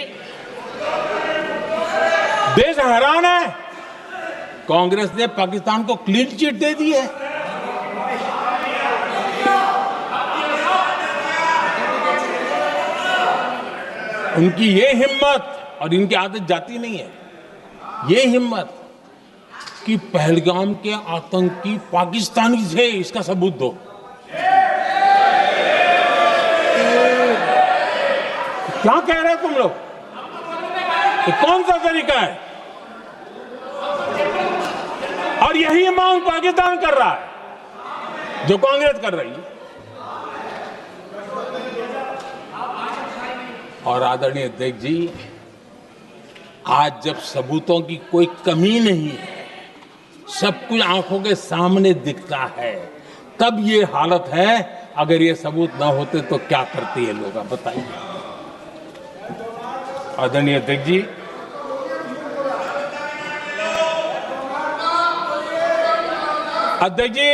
देश हैरान है, कांग्रेस ने पाकिस्तान को क्लीन चिट दे दी है। उनकी ये हिम्मत, और इनकी आदत जाती नहीं है, ये हिम्मत कि पहलगाम के आतंकी पाकिस्तानी थे, इसका सबूत दो। क्या कह रहे हो तुम लोग? तो कौन सा तरीका है? और यही मांग पाकिस्तान कर रहा है जो कांग्रेस कर रही है। और आदरणीय अध्यक्ष जी, आज जब सबूतों की कोई कमी नहीं है, सब कुछ आंखों के सामने दिखता है, तब ये हालत है। अगर ये सबूत ना होते तो क्या करते ये लोग, आप बताइए। आदरणीय अध्यक्ष जी, अध्यक्ष जी,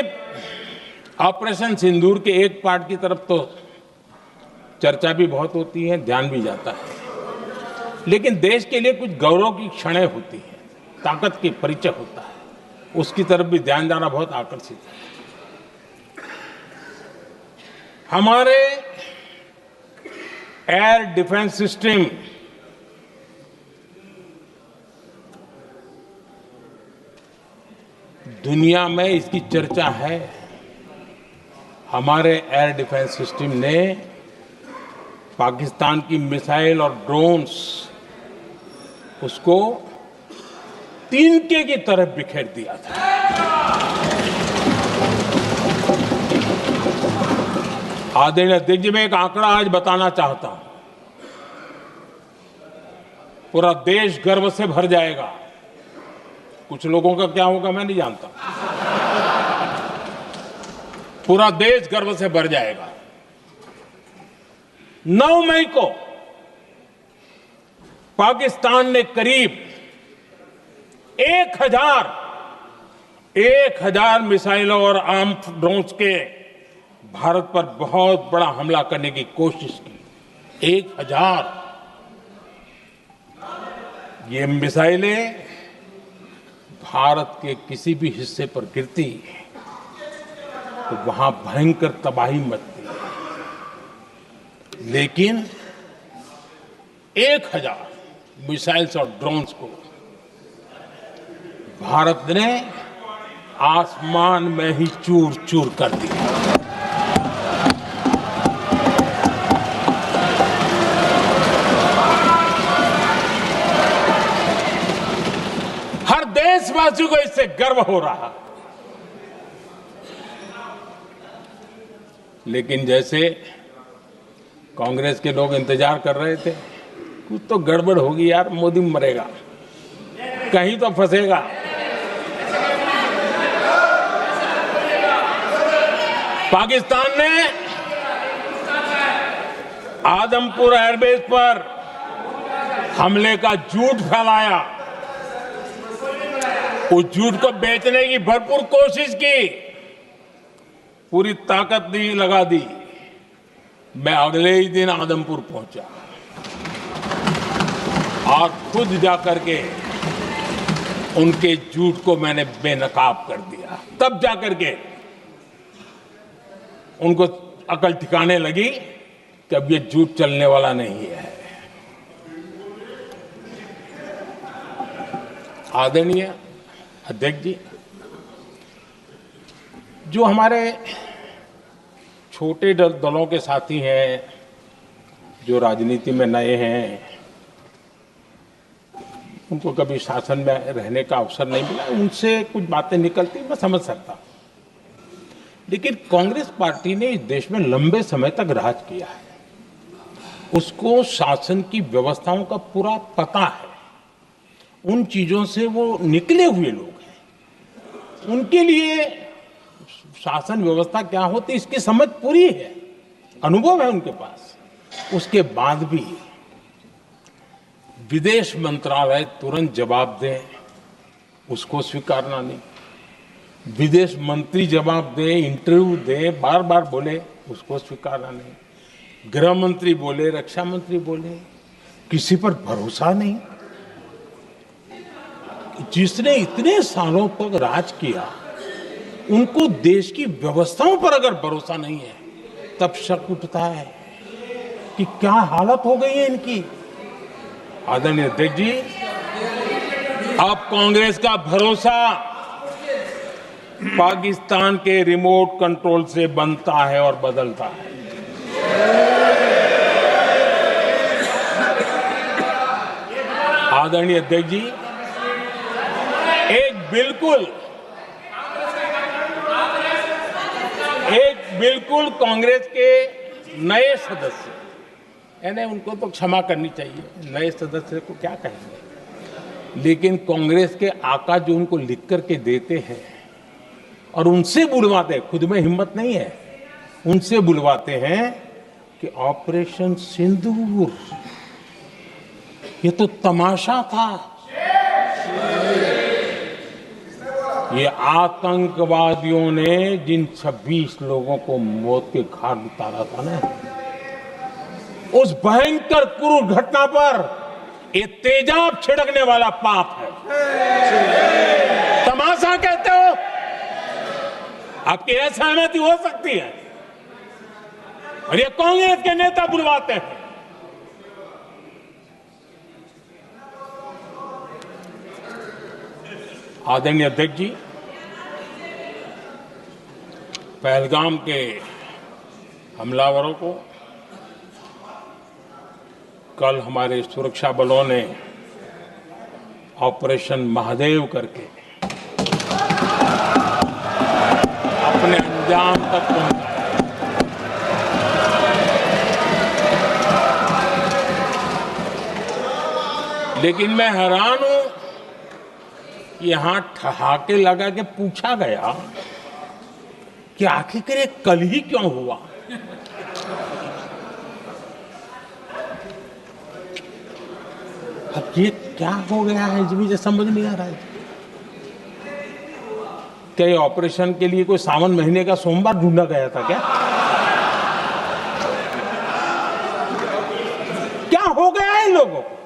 ऑपरेशन सिंदूर के एक पार्ट की तरफ तो चर्चा भी बहुत होती है, ध्यान भी जाता है, लेकिन देश के लिए कुछ गौरव की क्षणें होती हैं, ताकत की परिचय होता है, उसकी तरफ भी ध्यान जाना बहुत आकर्षित है। हमारे एयर डिफेंस सिस्टम दुनिया में इसकी चर्चा है। हमारे एयर डिफेंस सिस्टम ने पाकिस्तान की मिसाइल और ड्रोन्स उसको तिनके की तरफ बिखेर दिया था। आदरणीय अध्यक्ष जी, मैं एक आंकड़ा आज बताना चाहता हूं, पूरा देश गर्व से भर जाएगा। कुछ लोगों का क्या होगा मैं नहीं जानता, पूरा देश गर्व से भर जाएगा। 9 मई को पाकिस्तान ने करीब 1000 मिसाइलों और आर्म ड्रोन्स के भारत पर बहुत बड़ा हमला करने की कोशिश की। 1000 ये मिसाइलें भारत के किसी भी हिस्से पर गिरती तो वहां भयंकर तबाही मचती, लेकिन 1000 मिसाइल्स और ड्रोन्स को भारत ने आसमान में ही चूर चूर कर दिया। हर देशवासी को इससे गर्व हो रहा, लेकिन जैसे कांग्रेस के लोग इंतजार कर रहे थे, कुछ तो गड़बड़ होगी यार, मोदी मरेगा, कहीं तो फंसेगा। पाकिस्तान ने आदमपुर एयरबेस पर हमले का झूठ फैलाया, उस झूठ को बेचने की भरपूर कोशिश की, पूरी ताकत दी लगा दी। मैं अगले ही दिन आदमपुर पहुंचा और खुद जाकर के उनके झूठ को मैंने बेनकाब कर दिया। तब जाकर के उनको अकल ठिकाने लगी कि अब ये झूठ चलने वाला नहीं है। आदरणीय अध्यक्ष जी, जो हमारे छोटे दलों के साथी हैं, जो राजनीति में नए हैं, उनको कभी शासन में रहने का अवसर नहीं मिला, उनसे कुछ बातें निकलती मैं समझ सकता हूं, लेकिन कांग्रेस पार्टी ने इस देश में लंबे समय तक राज किया है, उसको शासन की व्यवस्थाओं का पूरा पता है, उन चीजों से वो निकले हुए लोग हैं, उनके लिए शासन व्यवस्था क्या होती इसकी समझ पूरी है, अनुभव है उनके पास। उसके बाद भी विदेश मंत्रालय तुरंत जवाब दे, उसको स्वीकारना नहीं, विदेश मंत्री जवाब दे, इंटरव्यू दे, बार बार बोले, उसको स्वीकारना नहीं, गृह मंत्री बोले, रक्षा मंत्री बोले, किसी पर भरोसा नहीं। जिसने इतने सालों तक राज किया, उनको देश की व्यवस्थाओं पर अगर भरोसा नहीं है, तब शक उठता है कि क्या हालत हो गई है इनकी। आदरणीय अध्यक्ष जी, अब कांग्रेस का भरोसा पाकिस्तान के रिमोट कंट्रोल से बनता है और बदलता है। आदरणीय अध्यक्ष जी, एक बिल्कुल कांग्रेस के नए सदस्य, यानी उनको तो क्षमा करनी चाहिए, नए सदस्य को क्या कहेंगे, लेकिन कांग्रेस के आका जो उनको लिख करके देते हैं और उनसे बुलवाते हैं, खुद में हिम्मत नहीं है, उनसे बुलवाते हैं कि ऑपरेशन सिंदूर ये तो तमाशा था, ये आतंकवादियों ने जिन 26 लोगों को मौत के घाट उतारा था ना, उस भयंकर क्रूर घटना पर ये तेजाब छिड़कने वाला पाप है। तमाशा कहते हो? आपकी असहमति हो सकती है, और ये कांग्रेस के नेता बुलवाते हैं। आदरणीय अध्यक्ष जी, पहलगाम के हमलावरों को कल हमारे सुरक्षा बलों ने ऑपरेशन महादेव करके अपने अंजाम तक पहुंचाया। लेकिन मैं हैरान हूं, यहां ठहाके लगा के पूछा गया कि आखिर ये कल ही क्यों हुआ। अब ये क्या हो गया है, मुझे समझ नहीं आ रहा है। क्या ये ऑपरेशन के लिए कोई सावन महीने का सोमवार ढूंढा गया था क्या? क्या हो गया है इन लोगों को?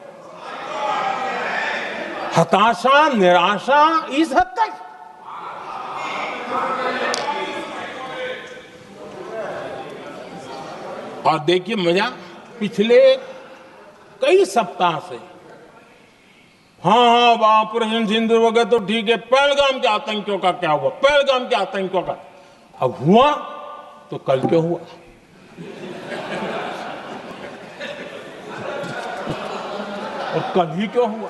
हताशा, निराशा इस हद तक। और देखिए मजा, पिछले कई सप्ताह से हाँ ऑपरेशन सिंदूर वगैरह तो ठीक है, पहलगाम के आतंकियों का क्या हुआ, पहलगाम के आतंकियों का। अब हुआ तो कल क्यों हुआ? और कल ही क्यों हुआ?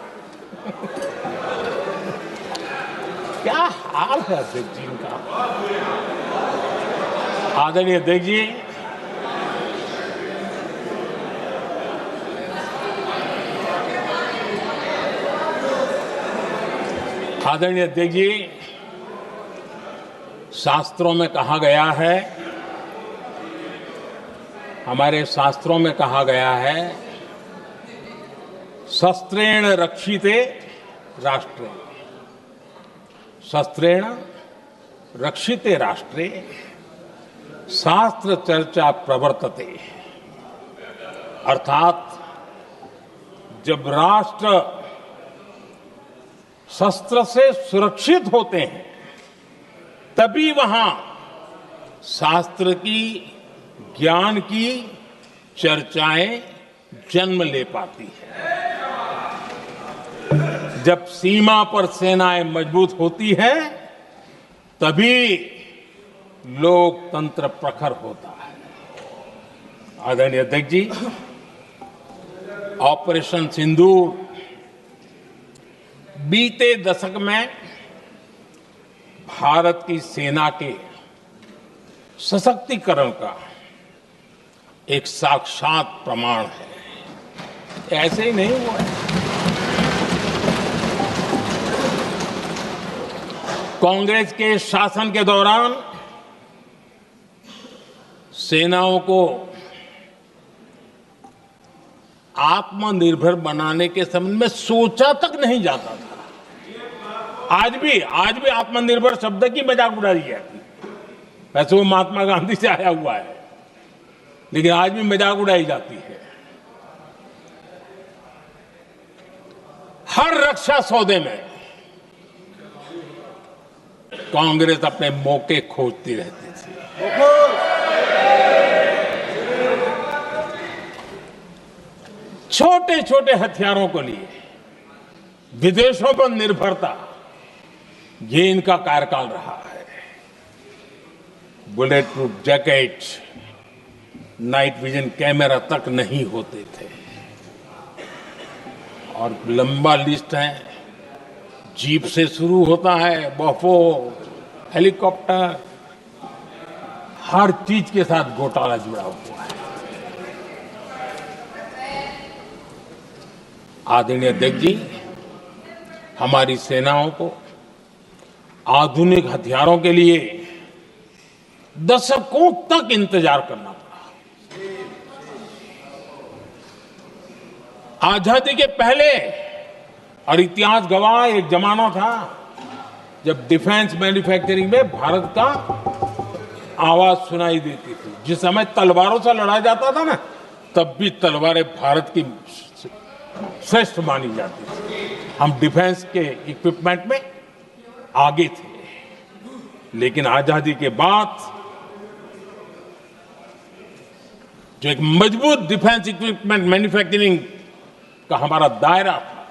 क्या हाल है अध्यक्ष जी का। आदरणीय अध्यक्ष जी, आदरणीय अध्यक्ष जी, शास्त्रों में कहा गया है, हमारे शास्त्रों में कहा गया है, शस्त्रेण रक्षिते राष्ट्रे, शस्त्रेण रक्षिते राष्ट्रे शास्त्र चर्चा प्रवर्तते। अर्थात जब राष्ट्र शस्त्र से सुरक्षित होते हैं तभी वहां शास्त्र की, ज्ञान की चर्चाएं जन्म ले पाती है। जब सीमा पर सेनाएं मजबूत होती है तभी लोकतंत्र प्रखर होता है। आदरणीय अध्यक्ष जी, ऑपरेशन सिंदूर बीते दशक में भारत की सेना के सशक्तिकरण का एक साक्षात प्रमाण है। ऐसे ही नहीं हुआ है। कांग्रेस के शासन के दौरान सेनाओं को आत्मनिर्भर बनाने के संबंध में सोचा तक नहीं जाता था। आज भी आत्मनिर्भर शब्द की मजाक उड़ाई जाती है। वैसे वो महात्मा गांधी से आया हुआ है, लेकिन आज भी मजाक उड़ाई जाती है। हर रक्षा सौदे में कांग्रेस अपने मौके खोजती रहती थी। छोटे छोटे हथियारों को लिए विदेशों पर निर्भरता, ये इनका कार्यकाल रहा है। Bullet proof jacket, night vision camera तक नहीं होते थे, और लंबा लिस्ट है। जीप से शुरू होता है, बफो, हेलीकॉप्टर, हर चीज के साथ घोटाला जुड़ा हुआ है। आदरणीय अध्यक्ष जी, हमारी सेनाओं को आधुनिक हथियारों के लिए दशकों तक इंतजार करना पड़ा। आजादी के पहले, और इतिहास गवाह, एक जमाना था जब डिफेंस मैन्युफैक्चरिंग में भारत का आवाज सुनाई देती थी। जिस समय तलवारों से लड़ा जाता था ना, तब भी तलवारें भारत की श्रेष्ठ मानी जाती थी। हम डिफेंस के इक्विपमेंट में आगे थे। लेकिन आजादी के बाद जो एक मजबूत डिफेंस इक्विपमेंट मैन्युफैक्चरिंग का हमारा दायरा था,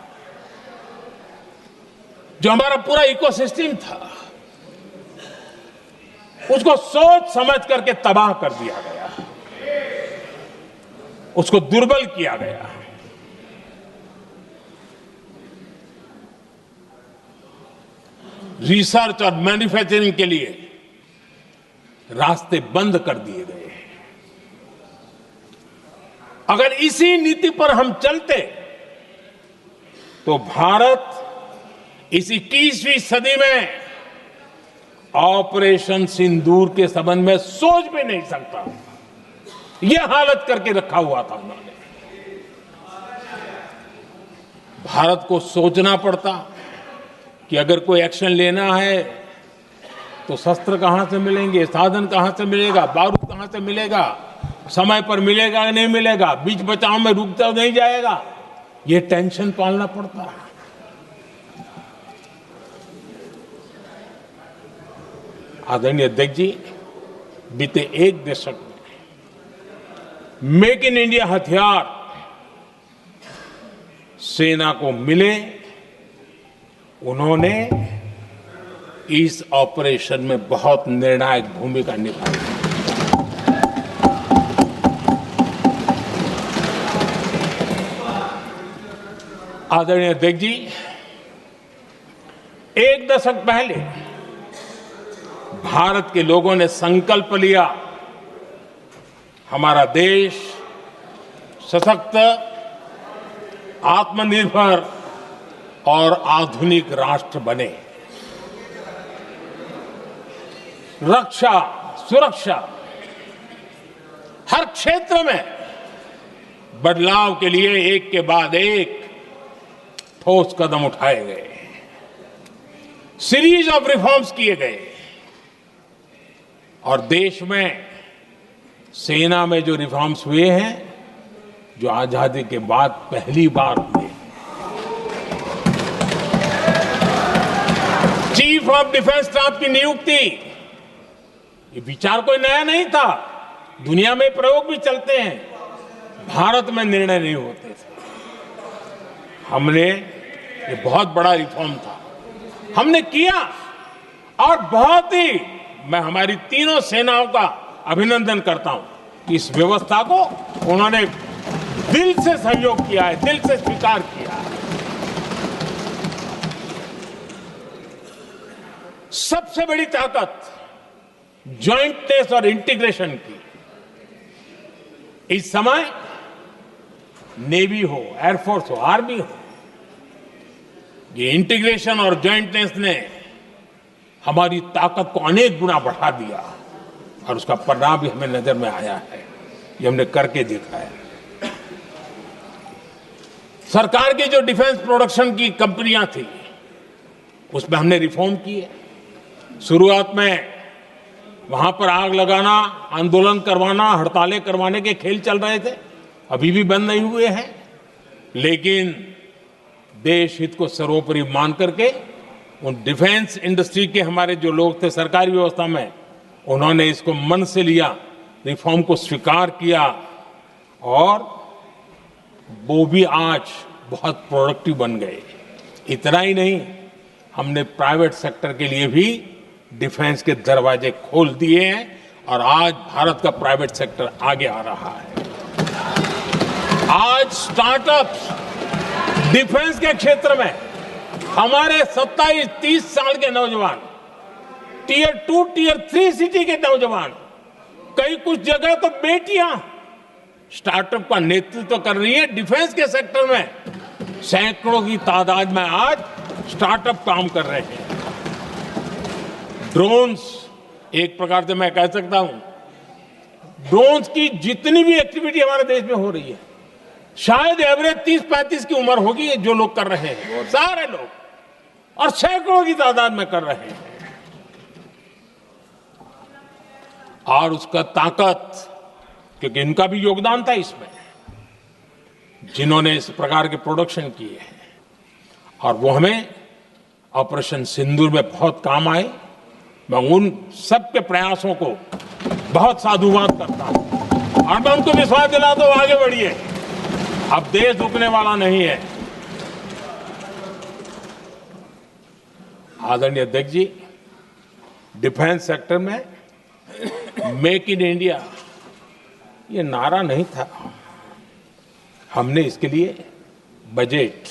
जो हमारा पूरा इकोसिस्टम था, उसको सोच समझ करके तबाह कर दिया गया, उसको दुर्बल किया गया। रिसर्च और मैन्युफैक्चरिंग के लिए रास्ते बंद कर दिए गए। अगर इसी नीति पर हम चलते तो भारत इस 21वीं सदी में ऑपरेशन सिंदूर के संबंध में सोच भी नहीं सकता। यह हालत करके रखा हुआ था उन्होंने। भारत को सोचना पड़ता कि अगर कोई एक्शन लेना है तो शस्त्र कहां से मिलेंगे, साधन कहां से मिलेगा, बारूद कहां से मिलेगा, समय पर मिलेगा नहीं मिलेगा, बीच बचाव में रुकता नहीं जाएगा, ये टेंशन पालना पड़ता है। आदरणीय अध्यक्ष जी, बीते एक दशक में मेक इन इंडिया हथियार सेना को मिले, उन्होंने इस ऑपरेशन में बहुत निर्णायक भूमिका निभाई। आदरणीय अध्यक्ष जी, एक दशक पहले भारत के लोगों ने संकल्प लिया, हमारा देश सशक्त, आत्मनिर्भर और आधुनिक राष्ट्र बने। रक्षा, सुरक्षा, हर क्षेत्र में बदलाव के लिए एक के बाद एक ठोस कदम उठाए गए, सीरीज ऑफ रिफॉर्म्स किए गए और देश में सेना में जो रिफॉर्म्स हुए हैं, जो आजादी के बाद पहली बार हुए। चीफ ऑफ डिफेंस स्टाफ की नियुक्ति, ये विचार कोई नया नहीं था, दुनिया में प्रयोग भी चलते हैं, भारत में निर्णय नहीं होते थे। हमने, ये बहुत बड़ा रिफॉर्म था, हमने किया और बहुत ही, मैं हमारी तीनों सेनाओं का अभिनंदन करता हूं कि इस व्यवस्था को उन्होंने दिल से सहयोग किया है, दिल से स्वीकार किया है। सबसे बड़ी ताकत ज्वाइंटनेस और इंटीग्रेशन की इस समय नेवी हो, एयरफोर्स हो, आर्मी हो, ये इंटीग्रेशन और ज्वाइंटनेस ने हमारी ताकत को अनेक गुना बढ़ा दिया और उसका परिणाम भी हमें नजर में आया है, ये हमने करके देखा है। सरकार की जो डिफेंस प्रोडक्शन की कंपनियां थी, उसमें हमने रिफॉर्म किए। शुरुआत में वहां पर आग लगाना, आंदोलन करवाना, हड़तालें करवाने के खेल चल रहे थे, अभी भी बंद नहीं हुए हैं, लेकिन देश हित को सर्वोपरि मान करके उन डिफेंस इंडस्ट्री के हमारे जो लोग थे सरकारी व्यवस्था में, उन्होंने इसको मन से लिया, रिफॉर्म को स्वीकार किया और वो भी आज बहुत प्रोडक्टिव बन गए। इतना ही नहीं, हमने प्राइवेट सेक्टर के लिए भी डिफेंस के दरवाजे खोल दिए हैं और आज भारत का प्राइवेट सेक्टर आगे आ रहा है। आज स्टार्टअप्स डिफेंस के क्षेत्र में हमारे 27-30 साल के नौजवान, टियर 2, टियर 3 सिटी के नौजवान, कई कुछ जगह तो बेटियां स्टार्टअप का नेतृत्व कर रही है। डिफेंस के सेक्टर में सैकड़ों की तादाद में आज स्टार्टअप काम कर रहे हैं। ड्रोन्स, एक प्रकार से मैं कह सकता हूं, ड्रोन्स की जितनी भी एक्टिविटी हमारे देश में हो रही है, शायद एवरेज 30-35 की उम्र होगी जो लोग कर रहे हैं, वो सारे लोग और सैकड़ों की तादाद में कर रहे हैं। और उसका ताकत, क्योंकि इनका भी योगदान था इसमें, जिन्होंने इस प्रकार के प्रोडक्शन किए हैं, और वो हमें ऑपरेशन सिंदूर में बहुत काम आए। मैं उन सबके प्रयासों को बहुत साधुवाद करता हूं और मैं उनको विश्वास दिलाता हूं, आगे बढ़िए, अब देश रुकने वाला नहीं है। आदरणीय अध्यक्ष जी, डिफेंस सेक्टर में मेक इन इंडिया ये नारा नहीं था। हमने इसके लिए बजट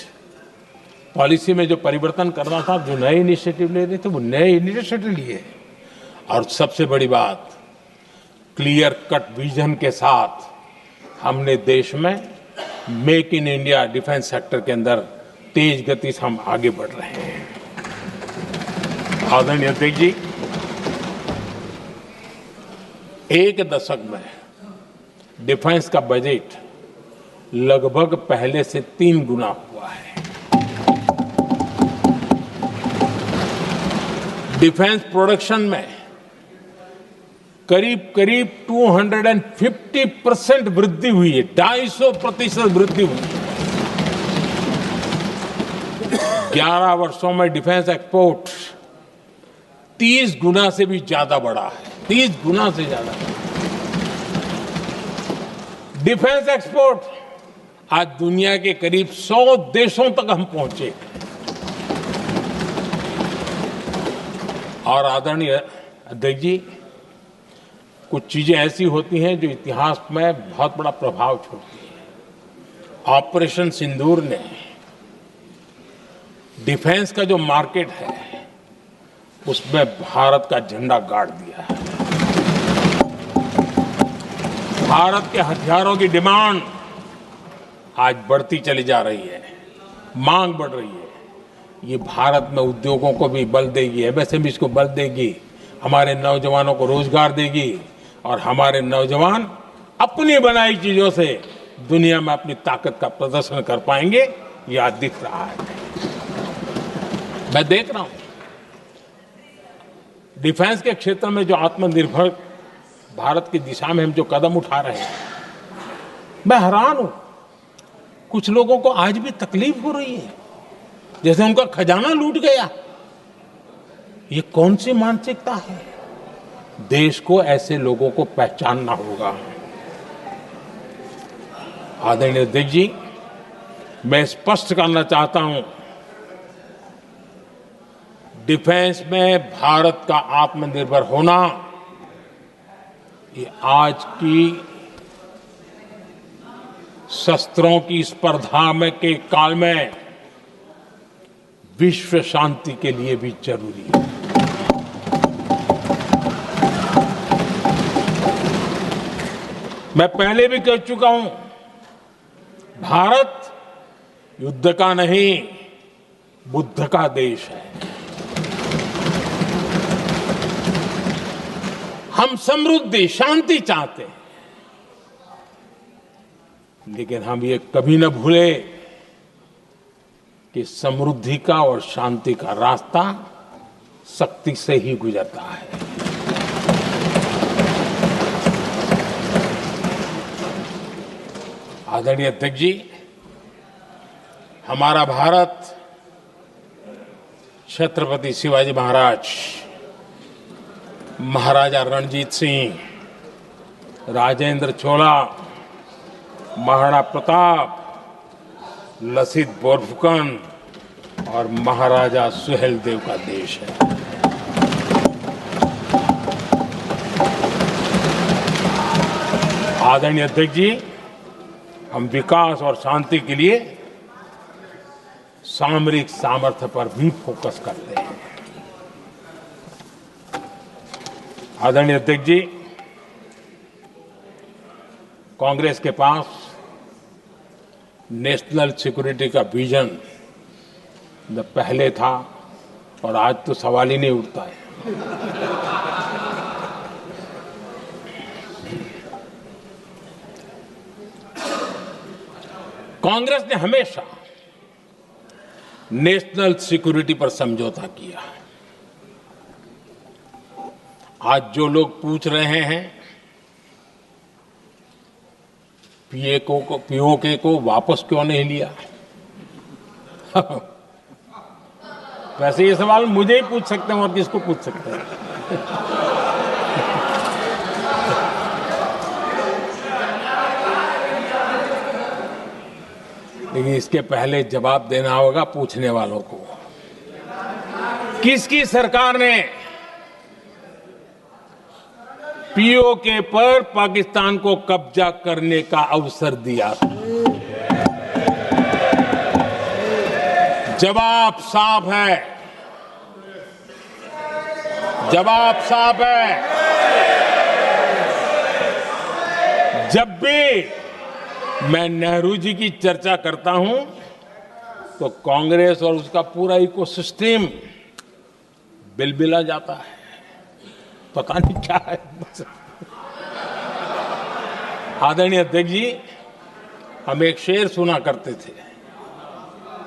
पॉलिसी में जो परिवर्तन करना था, जो नए इनिशिएटिव ले रहे थे, वो नए इनिशिएटिव लिए। और सबसे बड़ी बात, क्लियर कट विजन के साथ हमने देश में make in India defence sector के अंदर तेज गति से हम आगे बढ़ रहे हैं। आदरणीय अध्यक्ष जी, एक दशक में डिफेंस का बजट लगभग पहले से 3 गुना हुआ है। डिफेंस प्रोडक्शन में करीब करीब 250% वृद्धि हुई है, 250% वृद्धि हुई है। 11 वर्षों में डिफेंस एक्सपोर्ट 30 गुना से भी ज्यादा बढ़ा है, 30 गुना से ज्यादा। डिफेंस एक्सपोर्ट आज दुनिया के करीब 100 देशों तक हम पहुंचे। और आदरणीय अध्यक्ष जी, कुछ चीजें ऐसी होती हैं जो इतिहास में बहुत बड़ा प्रभाव छोड़ती हैं। ऑपरेशन सिंदूर ने डिफेंस का जो मार्केट है उसमें भारत का झंडा गाड़ दिया है। भारत के हथियारों की डिमांड आज बढ़ती चली जा रही है, मांग बढ़ रही है। ये भारत में उद्योगों को भी बल देगी, एमएसएमई को बल देगी, हमारे नौजवानों को रोजगार देगी, और हमारे नौजवान अपनी बनाई चीजों से दुनिया में अपनी ताकत का प्रदर्शन कर पाएंगे। ये आज दिख रहा है, मैं देख रहा हूं। डिफेंस के क्षेत्र में जो आत्मनिर्भर भारत की दिशा में हम जो कदम उठा रहे हैं, मैं हैरान हूं। कुछ लोगों को आज भी तकलीफ हो रही है, जैसे उनका खजाना लूट गया। ये कौन सी मानसिकता है? देश को ऐसे लोगों को पहचानना होगा। आदरणीय अध्यक्ष जी, मैं स्पष्ट करना चाहता हूं, डिफेंस में भारत का आत्मनिर्भर होना ये आज की शस्त्रों की स्पर्धा में के काल में विश्व शांति के लिए भी जरूरी है। मैं पहले भी कह चुका हूं, भारत युद्ध का नहीं, बुद्ध का देश है। हम समृद्धि, शांति चाहते हैं, लेकिन हम ये कभी न भूले कि समृद्धि का और शांति का रास्ता शक्ति से ही गुजरता है। आदरणीय अध्यक्ष जी, हमारा भारत छत्रपति शिवाजी महाराज, महाराजा रणजीत सिंह, राजेंद्र चोला, महाराणा प्रताप, लसित बोरफुकन और महाराजा सुहेलदेव का देश है। आदरणीय अध्यक्ष जी, हम विकास और शांति के लिए सामरिक सामर्थ्य पर भी फोकस करते हैं। आदरणीय अध्यक्ष जी, कांग्रेस के पास नेशनल सिक्योरिटी का विजन न पहले था और आज तो सवाल ही नहीं उठता है। कांग्रेस ने हमेशा नेशनल सिक्योरिटी पर समझौता किया। आज जो लोग पूछ रहे हैं पीओके को वापस क्यों नहीं लिया, वैसे ये सवाल मुझे ही पूछ सकते हैं और किसको पूछ सकते हैं। लेकिन इसके पहले जवाब देना होगा पूछने वालों को। किसकी सरकार ने पीओके पर पाकिस्तान को कब्जा करने का अवसर दिया? जवाब साफ है, जवाब साफ है। जब भी मैं नेहरू जी की चर्चा करता हूं तो कांग्रेस और उसका पूरा इकोसिस्टम बिलबिला जाता है, पता नहीं क्या है। आदरणीय अध्यक्ष जी, हम एक शेर सुना करते थे,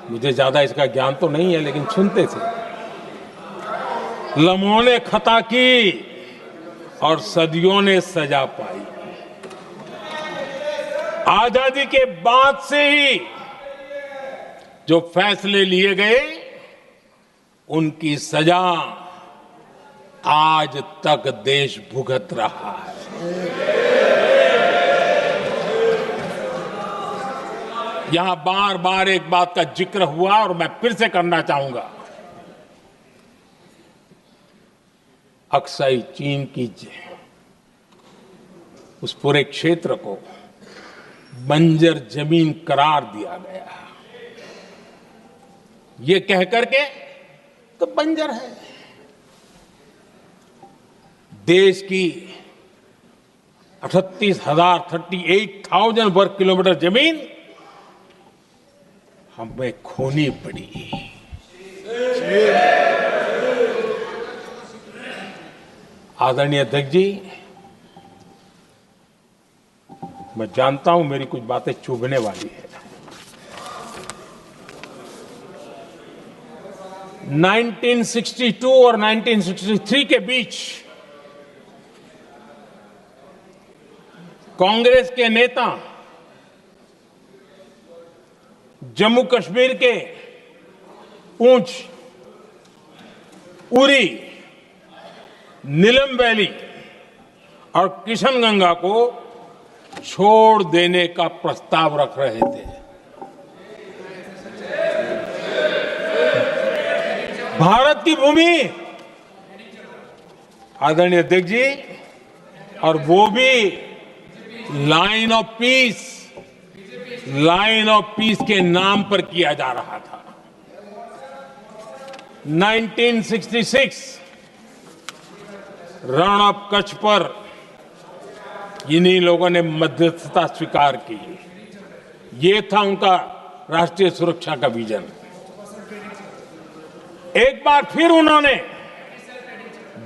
मुझे ज्यादा इसका ज्ञान तो नहीं है लेकिन सुनते थे। लम्हों ने खता की और सदियों ने सजा पाई। आजादी के बाद से ही जो फैसले लिए गए उनकी सजा आज तक देश भुगत रहा है। यहां बार बार एक बात का जिक्र हुआ और मैं फिर से करना चाहूंगा। अक्साई चीन की उस पूरे क्षेत्र को बंजर जमीन करार दिया गया, ये कहकर के तो बंजर है। देश की 38,000 वर्ग किलोमीटर जमीन हमें खोनी पड़ी। आदरणीय अध्यक्ष जी, मैं जानता हूं मेरी कुछ बातें चुभने वाली है। 1962 और 1963 के बीच कांग्रेस के नेता जम्मू कश्मीर के पूंछ, उरी, नीलम वैली और किशनगंगा को छोड़ देने का प्रस्ताव रख रहे थे। भारत की भूमि, आदरणीय अध्यक्ष जी, और वो भी लाइन ऑफ पीस के नाम पर किया जा रहा था। 1966 रण ऑफ कच्छ पर इन्हीं लोगों ने मध्यस्थता स्वीकार की। ये था उनका राष्ट्रीय सुरक्षा का विजन। एक बार फिर उन्होंने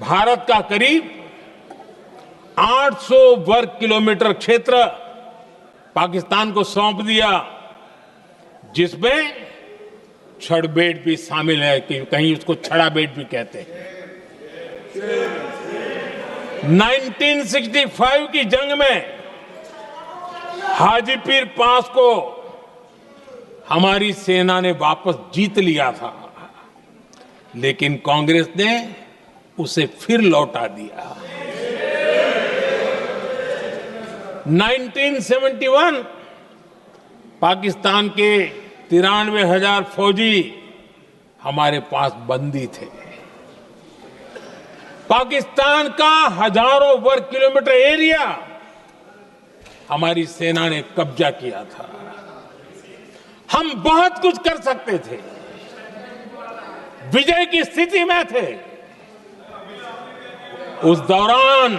भारत का करीब 800 वर्ग किलोमीटर क्षेत्र पाकिस्तान को सौंप दिया, जिसमें छड़बेट भी शामिल है, कि कहीं उसको छड़ाबेट भी कहते हैं। 1965 की जंग में हाजीपीर पास को हमारी सेना ने वापस जीत लिया था, लेकिन कांग्रेस ने उसे फिर लौटा दिया। 1971 पाकिस्तान के 93,000 फौजी हमारे पास बंदी थे। पाकिस्तान का हजारों वर्ग किलोमीटर एरिया हमारी सेना ने कब्जा किया था। हम बहुत कुछ कर सकते थे, विजय की स्थिति में थे। उस दौरान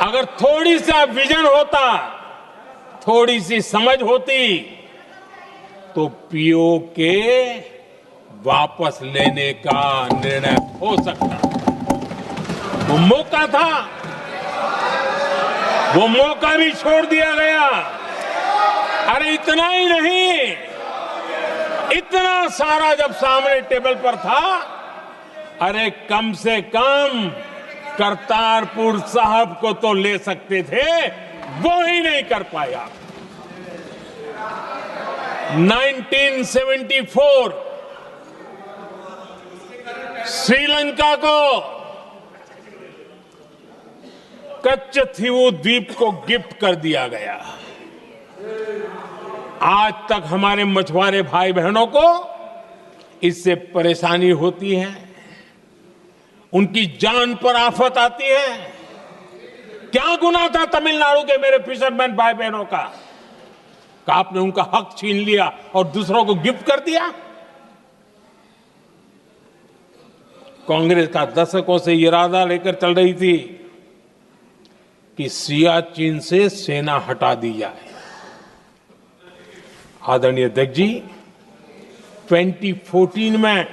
अगर थोड़ी सा विजन होता, थोड़ी सी समझ होती, तो पीओके वापस लेने का निर्णय हो सकता। वो मौका था, वो मौका भी छोड़ दिया गया। अरे इतना ही नहीं, इतना सारा जब सामने टेबल पर था, अरे कम से कम करतारपुर साहब को तो ले सकते थे, वो ही नहीं कर पाया। 1974 श्रीलंका को कच्चथीवू द्वीप को गिफ्ट कर दिया गया। आज तक हमारे मछुआरे भाई बहनों को इससे परेशानी होती है, उनकी जान पर आफत आती है। क्या गुनाह था तमिलनाडु के मेरे फिशरमैन भाई बहनों का कि आपने उनका हक छीन लिया और दूसरों को गिफ्ट कर दिया? कांग्रेस का दशकों से इरादा लेकर चल रही थी कि सियाचिन से सेना हटा दी जाए। आदरणीय अध्यक्ष जी, 2014 में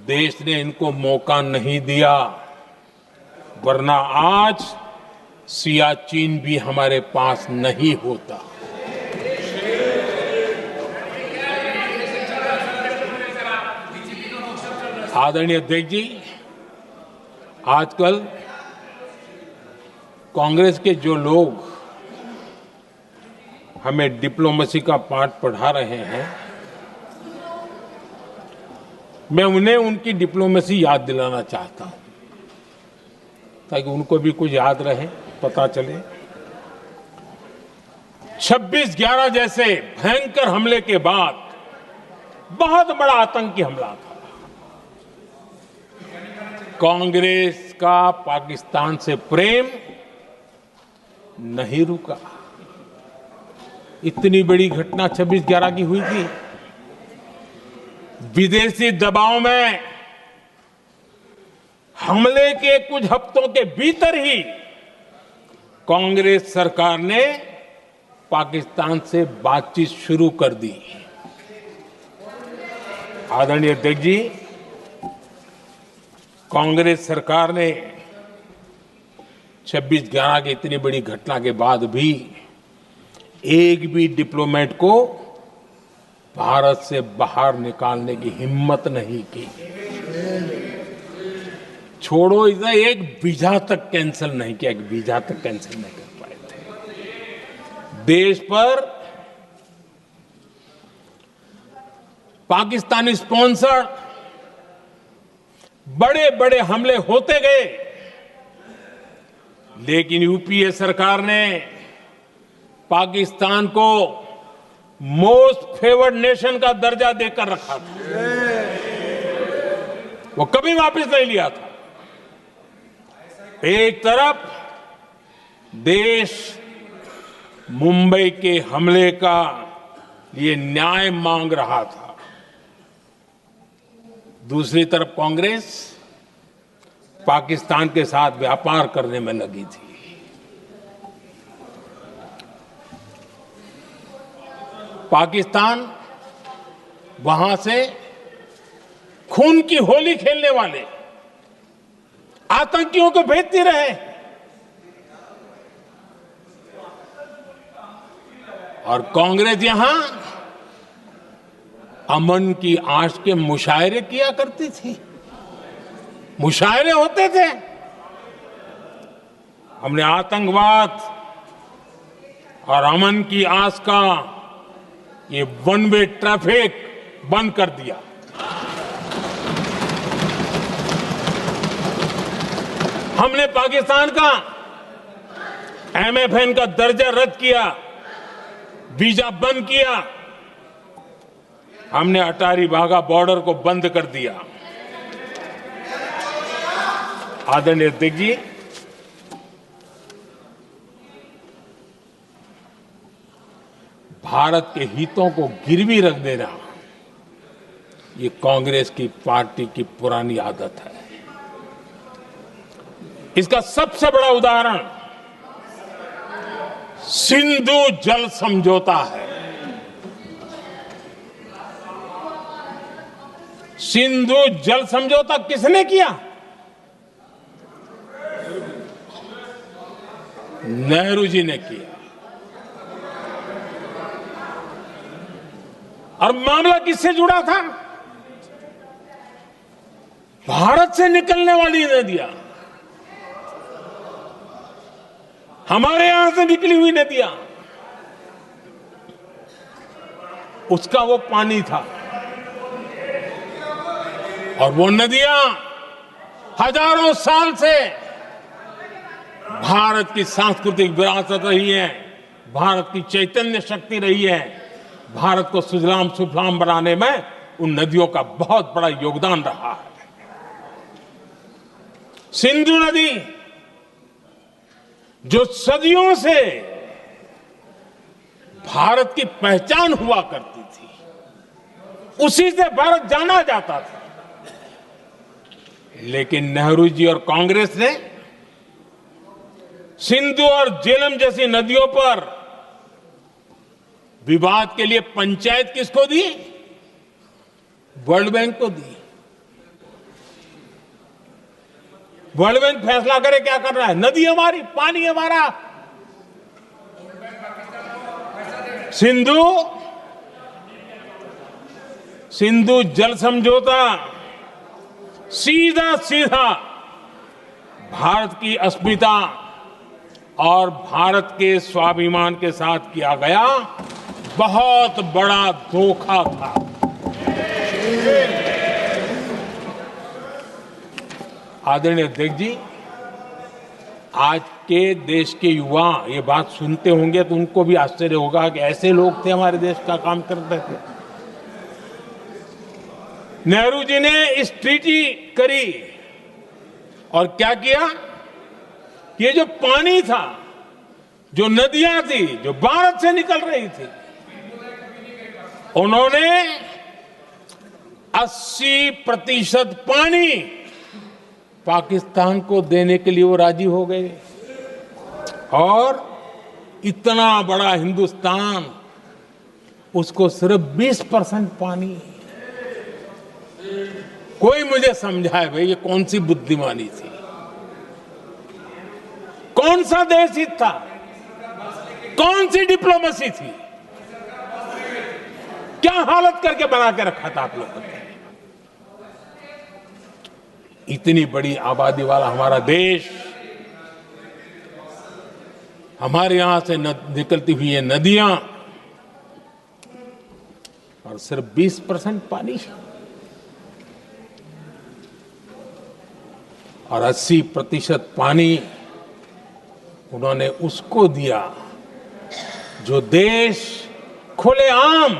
देश ने इनको मौका नहीं दिया, वरना आज सियाचिन भी हमारे पास नहीं होता। आदरणीय अध्यक्ष जी, आजकल कांग्रेस के जो लोग हमें डिप्लोमेसी का पाठ पढ़ा रहे हैं, मैं उन्हें उनकी डिप्लोमेसी याद दिलाना चाहता हूं ताकि उनको भी कुछ याद रहे, पता चले। 26/11 जैसे भयंकर हमले के बाद बहुत बड़ा आतंकी हमला था। कांग्रेस का पाकिस्तान से प्रेम नहीं रुका। इतनी बड़ी घटना 26/11 की हुई थी। विदेशी दबाव में हमले के कुछ हफ्तों के भीतर ही कांग्रेस सरकार ने पाकिस्तान से बातचीत शुरू कर दी। आदरणीय अध्यक्ष जी, कांग्रेस सरकार ने 26/11 की इतनी बड़ी घटना के बाद भी एक भी डिप्लोमेट को भारत से बाहर निकालने की हिम्मत नहीं की। छोड़ो इसे, एक वीजा तक कैंसिल नहीं किया, एक वीजा तक कैंसिल नहीं कर पाए थे। देश पर पाकिस्तानी स्पॉन्सर्ड बड़े बड़े हमले होते गए, लेकिन यूपीए सरकार ने पाकिस्तान को मोस्ट फेवर्ड नेशन का दर्जा देकर रखा था। वो कभी वापस नहीं लिया था। एक तरफ देश मुंबई के हमले का ये न्याय मांग रहा था, दूसरी तरफ कांग्रेस पाकिस्तान के साथ व्यापार करने में लगी थी। पाकिस्तान वहां से खून की होली खेलने वाले आतंकियों को भेजते रहे, और कांग्रेस यहां अमन की आश के मुशायरे किया करती थी। मुशायरे होते थे। हमने आतंकवाद और अमन की आस का ये वन वे ट्रैफिक बंद कर दिया। हमने पाकिस्तान का MFN का दर्जा रद्द किया, वीजा बंद किया। हमने अटारी वाघा बॉर्डर को बंद कर दिया। आदरणीय अध्यक्ष जी, भारत के हितों को गिरवी रख देना ये कांग्रेस की पार्टी की पुरानी आदत है। इसका सबसे बड़ा उदाहरण सिंधु जल समझौता है। सिंधु जल समझौता किसने किया? नेहरू जी ने किया। और मामला किससे जुड़ा था? भारत से निकलने वाली नदियां, हमारे यहां से निकली हुई नदियां, उसका वो पानी था। और वो नदियां हजारों साल से भारत की सांस्कृतिक विरासत रही है, भारत की चैतन्य शक्ति रही है। भारत को सुजलाम सुफलाम बनाने में उन नदियों का बहुत बड़ा योगदान रहा है। सिंधु नदी जो सदियों से भारत की पहचान हुआ करती थी, उसी से भारत जाना जाता था। लेकिन नेहरू जी और कांग्रेस ने सिंधु और झेलम जैसी नदियों पर विवाद के लिए पंचायत किसको दी? वर्ल्ड बैंक को दी। वर्ल्ड बैंक फैसला करे क्या कर रहा है? नदी हमारी, पानी हमारा। सिंधु जल समझौता सीधा सीधा भारत की अस्मिता और भारत के स्वाभिमान के साथ किया गया बहुत बड़ा धोखा था। आदरणीय अध्यक्ष जी, आज के देश के युवा ये बात सुनते होंगे तो उनको भी आश्चर्य होगा कि ऐसे लोग थे हमारे देश का काम करते थे। नेहरू जी ने इस ट्रीटी करी और क्या किया? ये जो पानी था, जो नदियां थी, जो भारत से निकल रही थी, उन्होंने 80% पानी पाकिस्तान को देने के लिए वो राजी हो गए। और इतना बड़ा हिंदुस्तान, उसको सिर्फ 20% पानी। कोई मुझे समझाए भाई ये कौन सी बुद्धिमानी थी, कौन सा देश हित था, कौन सी डिप्लोमेसी थी, क्या हालत करके बना के रखा था आप लोगों ने। इतनी बड़ी आबादी वाला हमारा देश, हमारे यहां से निकलती हुई ये नदियां, और सिर्फ 20% पानी, और 80% पानी उन्होंने उसको दिया जो देश खुलेआम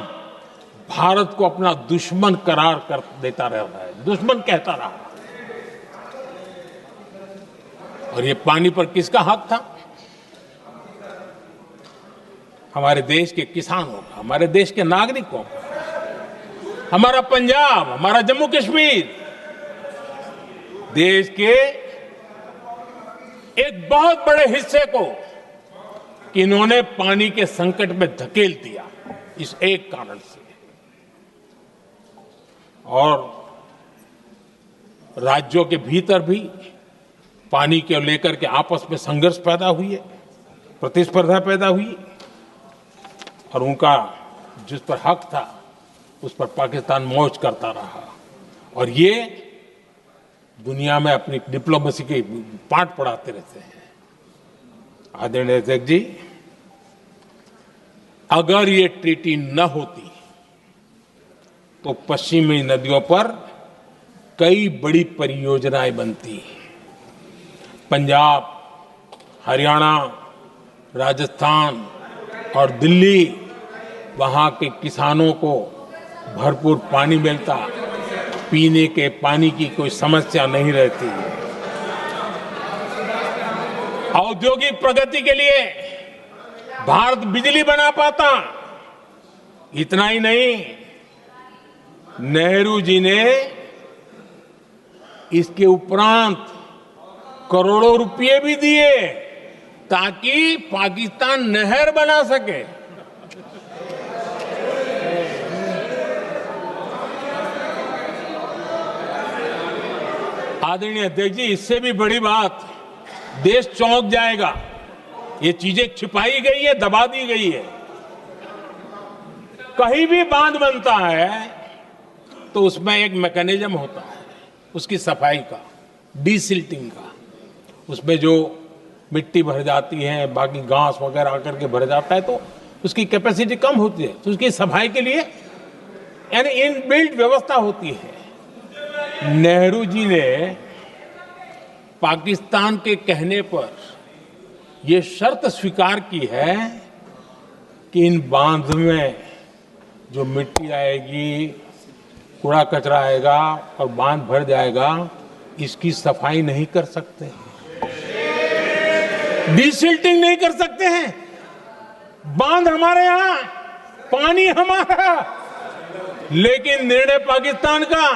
भारत को अपना दुश्मन करार कर देता रहा है, दुश्मन कहता रहा। और ये पानी पर किसका हक था? हमारे देश के किसानों का, हमारे देश के नागरिकों का। हमारा पंजाब, हमारा जम्मू कश्मीर देश के एक बहुत बड़े हिस्से को इन्होंने पानी के संकट में धकेल दिया, इस एक कारण से। और राज्यों के भीतर भी पानी को लेकर के आपस में संघर्ष पैदा हुई है, प्रतिस्पर्धा पैदा हुई, और उनका जिस पर हक था उस पर पाकिस्तान मौज करता रहा। और ये दुनिया में अपनी डिप्लोमेसी के पाठ पढ़ाते रहते हैं। आदरणीय अध्यक्ष जी, अगर ये ट्रीटी न होती तो पश्चिमी नदियों पर कई बड़ी परियोजनाएं बनती। पंजाब, हरियाणा, राजस्थान और दिल्ली, वहां के किसानों को भरपूर पानी मिलता, पीने के पानी की कोई समस्या नहीं रहती। औद्योगिक प्रगति के लिए भारत बिजली बना पाता। इतना ही नहीं, नेहरू जी ने इसके उपरांत करोड़ों रुपए भी दिए ताकि पाकिस्तान नहर बना सके। आदरणीय अध्यक्ष जी, इससे भी बड़ी बात, देश चौंक जाएगा। ये चीजें छिपाई गई है, दबा दी गई है। कहीं भी बांध बनता है तो उसमें एक मैकेनिज्म होता है उसकी सफाई का, डीसिल्टिंग का। उसमें जो मिट्टी भर जाती है, बाकी घास वगैरह आकर के भर जाता है तो उसकी कैपेसिटी कम होती है, तो उसकी सफाई के लिए यानी इनबिल्ट व्यवस्था होती है। नेहरू जी ने पाकिस्तान के कहने पर यह शर्त स्वीकार की है कि इन बांध में जो मिट्टी आएगी, कूड़ा कचरा आएगा और बांध भर जाएगा, इसकी सफाई नहीं कर सकते, डीसिल्टिंग नहीं कर सकते हैं। बांध हमारे यहां, पानी हमारा, लेकिन निर्णय पाकिस्तान का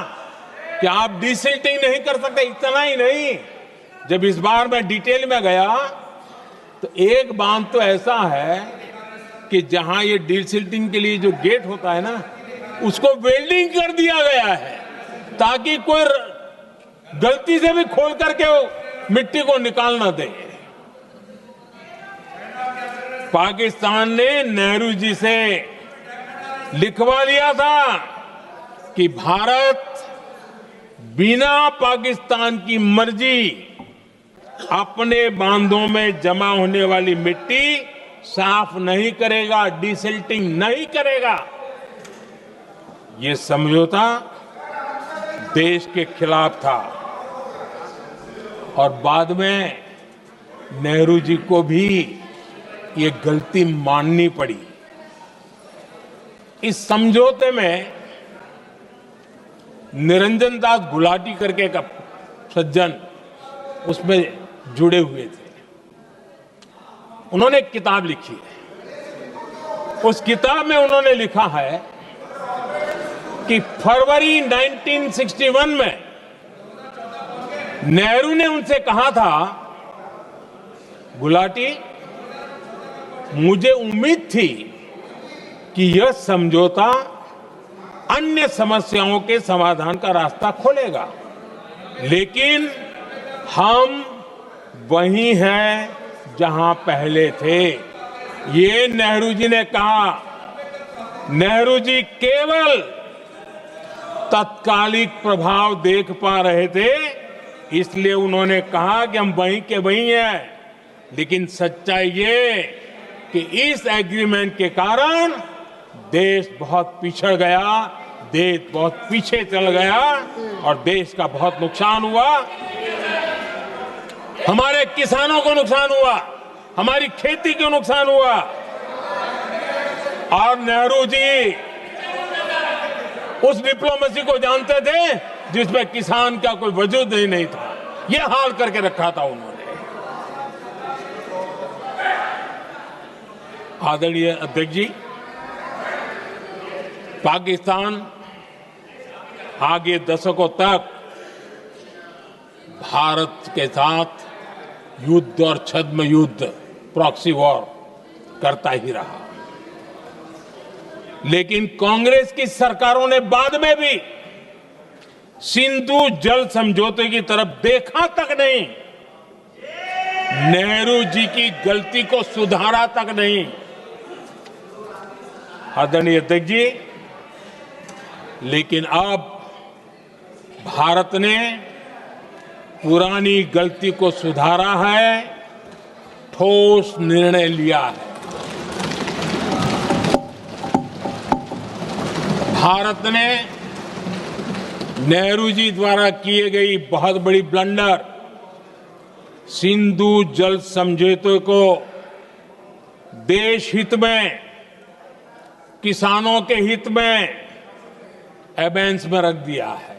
कि आप डीसिल्टिंग नहीं कर सकते। इतना ही नहीं, जब इस बार मैं डिटेल में गया तो एक बांध तो ऐसा है कि जहां ये डीसिल्टिंग के लिए जो गेट होता है ना, उसको वेल्डिंग कर दिया गया है ताकि कोई गलती से भी खोल करके वो मिट्टी को निकाल ना दे। पाकिस्तान ने नेहरू जी से लिखवा लिया था कि भारत बिना पाकिस्तान की मर्जी अपने बांधों में जमा होने वाली मिट्टी साफ नहीं करेगा, डीसिल्टिंग नहीं करेगा। ये समझौता देश के खिलाफ था और बाद में नेहरू जी को भी ये गलती माननी पड़ी। इस समझौते में निरंजन दास गुलाटी करके एक सज्जन उसमें जुड़े हुए थे। उन्होंने एक किताब लिखी है। उस किताब में उन्होंने लिखा है कि फरवरी 1961 में नेहरू ने उनसे कहा था, गुलाटी, मुझे उम्मीद थी कि यह समझौता अन्य समस्याओं के समाधान का रास्ता खोलेगा, लेकिन हम वहीं हैं जहां पहले थे। ये नेहरू जी ने कहा। नेहरू जी केवल तत्कालिक प्रभाव देख पा रहे थे, इसलिए उन्होंने कहा कि हम वहीं के वहीं हैं, लेकिन सच्चाई ये कि इस एग्रीमेंट के कारण देश बहुत पिछड़ गया, देश बहुत पीछे चल गया और देश का बहुत नुकसान हुआ। हमारे किसानों को नुकसान हुआ, हमारी खेती को नुकसान हुआ। और नेहरू जी उस डिप्लोमेसी को जानते थे जिसमें किसान का कोई वजूद ही नहीं था। यह हाल करके रखा था उन्होंने। आदरणीय अध्यक्ष जी, पाकिस्तान आगे दशकों तक भारत के साथ युद्ध और छद्म युद्ध, प्रॉक्सी वॉर करता ही रहा, लेकिन कांग्रेस की सरकारों ने बाद में भी सिंधु जल समझौते की तरफ देखा तक नहीं, नेहरू जी की गलती को सुधारा तक नहीं। आदरणीय अध्यक्ष जी, लेकिन अब भारत ने पुरानी गलती को सुधारा है, ठोस निर्णय लिया है। भारत ने नेहरू जी द्वारा किए गई बहुत बड़ी ब्लंडर, सिंधु जल समझौते को देश हित में, किसानों के हित में एबेंस में रख दिया है।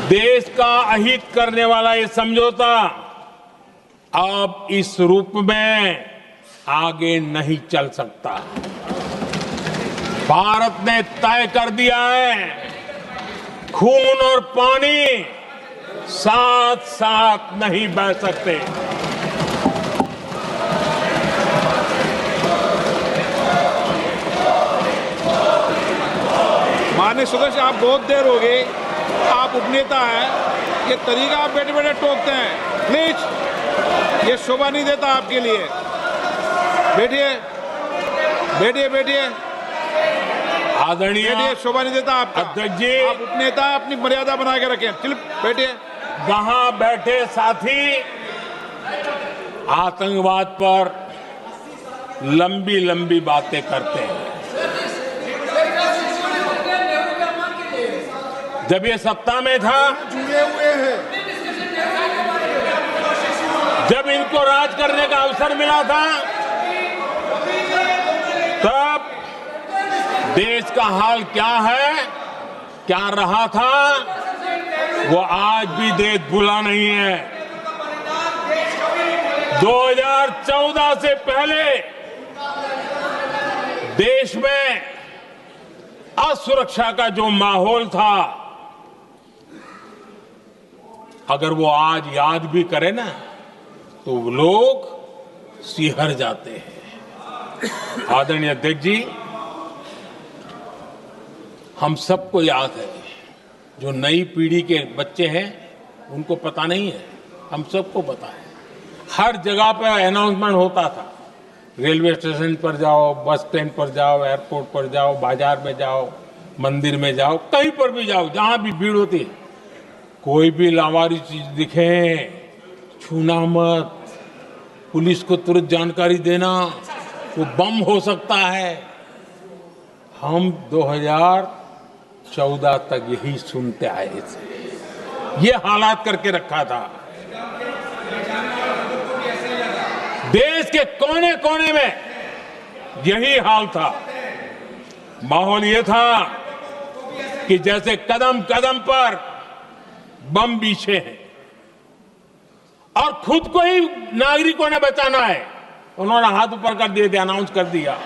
देश का अहित करने वाला ये समझौता अब इस रूप में आगे नहीं चल सकता। भारत ने तय कर दिया है, खून और पानी साथ साथ नहीं बह सकते। माननीय सदस्य, आप बहुत देर हो गई, आप उपनेता हैं, ये तरीका आप बैठे बैठे टोकते हैं, प्लीज, ये शोभा नहीं देता आपके लिए। बैठिए। बैठिए बैठिए आदरणीय बैठिए, शोभा नहीं देता आपका। अध्यक्ष जी, आप उपनेता, अपनी मर्यादा बना के रखें। चलिए बैठिए। वहां बैठे साथी आतंकवाद पर लंबी लंबी बातें करते हैं। जब ये सत्ता में था, जुड़े हुए हैं। जब इनको राज करने का अवसर मिला था, तब देश का हाल क्या है, क्या रहा था, वो आज भी देश भूला नहीं है। 2014 से पहले देश में असुरक्षा का जो माहौल था, अगर वो आज याद भी करे ना, तो लोग सिहर जाते हैं। आदरणीय अध्यक्ष जी, हम सबको याद है, जो नई पीढ़ी के बच्चे हैं उनको पता नहीं है, हम सबको पता है। हर जगह पर अनाउंसमेंट होता था, रेलवे स्टेशन पर जाओ, बस स्टैंड पर जाओ, एयरपोर्ट पर जाओ, बाजार में जाओ, मंदिर में जाओ, कहीं पर भी जाओ, जहां भी भीड़ होती है, कोई भी लावारिस चीज दिखे छूना मत, पुलिस को तुरंत जानकारी देना, वो बम हो सकता है। हम 2014 तक यही सुनते आए थे, ये हालात करके रखा था। देश के कोने कोने में यही हाल था। माहौल ये था कि जैसे कदम कदम पर बम बिछे हैं और खुद को ही नागरिकों ने बचाना है। उन्होंने हाथ ऊपर कर दिए थे, अनाउंस कर दिया।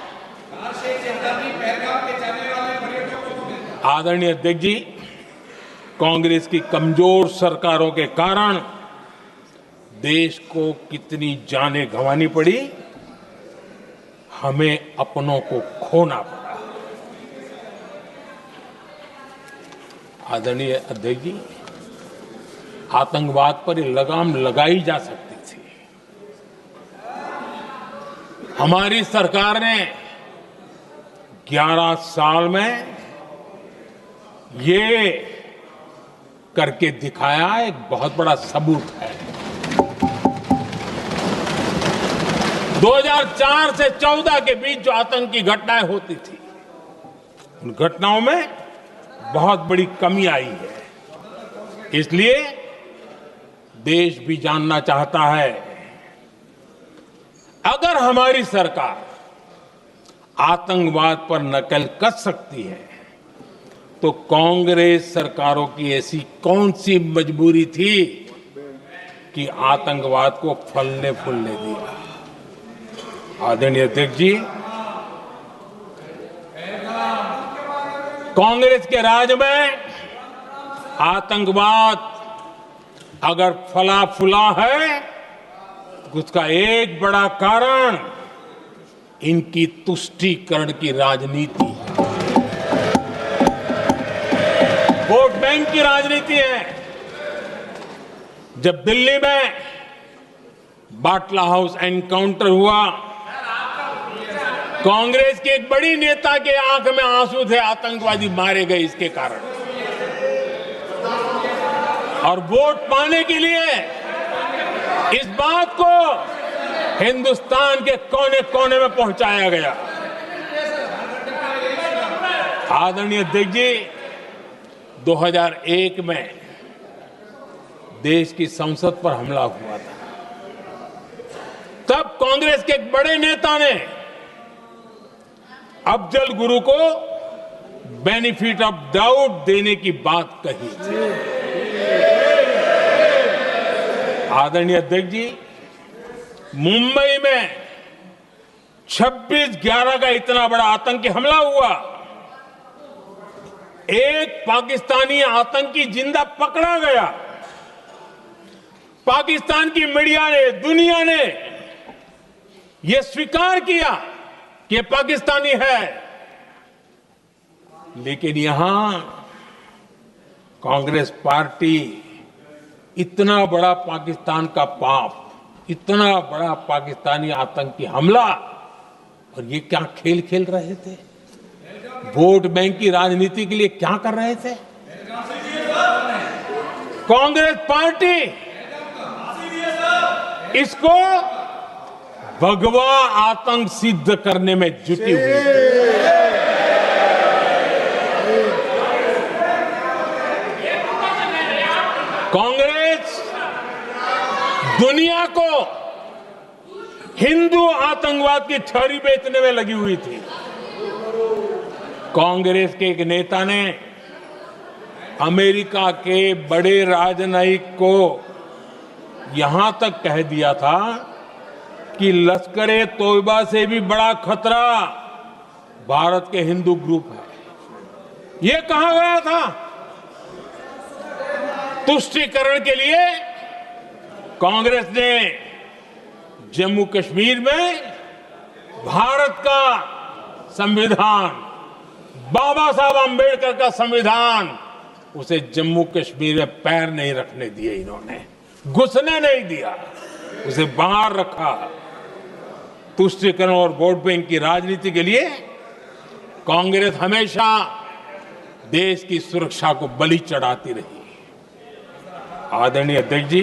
आदरणीय अध्यक्ष जी, कांग्रेस की कमजोर सरकारों के कारण देश को कितनी जानें गंवानी पड़ी, हमें अपनों को खोना पड़ा। आदरणीय अध्यक्ष जी, आतंकवाद पर ये लगाम लगाई जा सकती थी। हमारी सरकार ने 11 साल में ये करके दिखाया, एक बहुत बड़ा सबूत है। 2004 से 14 के बीच जो आतंकी घटनाएं होती थी, उन घटनाओं में बहुत बड़ी कमी आई है। इसलिए देश भी जानना चाहता है, अगर हमारी सरकार आतंकवाद पर नकेल कस सकती है, तो कांग्रेस सरकारों की ऐसी कौन सी मजबूरी थी कि आतंकवाद को फलने फूलने दिया। आदरणीय अध्यक्ष जी, कांग्रेस के राज में आतंकवाद अगर फला फूला है, तो उसका एक बड़ा कारण इनकी तुष्टीकरण की राजनीति है, वोट बैंक की राजनीति है। जब दिल्ली में बाटला हाउस एनकाउंटर हुआ, कांग्रेस के एक बड़ी नेता के आंख में आंसू थे, आतंकवादी मारे गए इसके कारण। और वोट पाने के लिए इस बात को हिंदुस्तान के कोने कोने में पहुंचाया गया। आदरणीय अध्यक्ष जी, 2001 में देश की संसद पर हमला हुआ था। तब कांग्रेस के एक बड़े नेता ने अफजल गुरु को बेनिफिट ऑफ डाउट देने की बात कही थी। आदरणीय अध्यक्ष जी, मुंबई में 26/11 का इतना बड़ा आतंकी हमला हुआ, एक पाकिस्तानी आतंकी जिंदा पकड़ा गया। पाकिस्तान की मीडिया ने, दुनिया ने यह स्वीकार किया कि ये पाकिस्तानी है, लेकिन यहां कांग्रेस पार्टी इतना बड़ा पाकिस्तान का पाप, इतना बड़ा पाकिस्तानी आतंकी हमला और ये क्या खेल खेल रहे थे? वोट बैंक की राजनीति के लिए क्या कर रहे थे? कांग्रेस पार्टी इसको भगवा आतंक सिद्ध करने में जुटी हुई है। कांग्रेस दुनिया को हिंदू आतंकवाद की छड़ी बेचने में लगी हुई थी। कांग्रेस के एक नेता ने अमेरिका के बड़े राजनयिक को यहां तक कह दिया था कि लश्कर-ए तोयबा से भी बड़ा खतरा भारत के हिंदू ग्रुप है। यह कहा गया था। तुष्टीकरण के लिए कांग्रेस ने जम्मू कश्मीर में भारत का संविधान, बाबा साहब अंबेडकर का संविधान, उसे जम्मू कश्मीर में पैर नहीं रखने दिए। इन्होंने घुसने नहीं दिया, उसे बाहर रखा। तुष्टीकरण और वोट बैंक की राजनीति के लिए कांग्रेस हमेशा देश की सुरक्षा को बलि चढ़ाती रही। आदरणीय अध्यक्ष जी,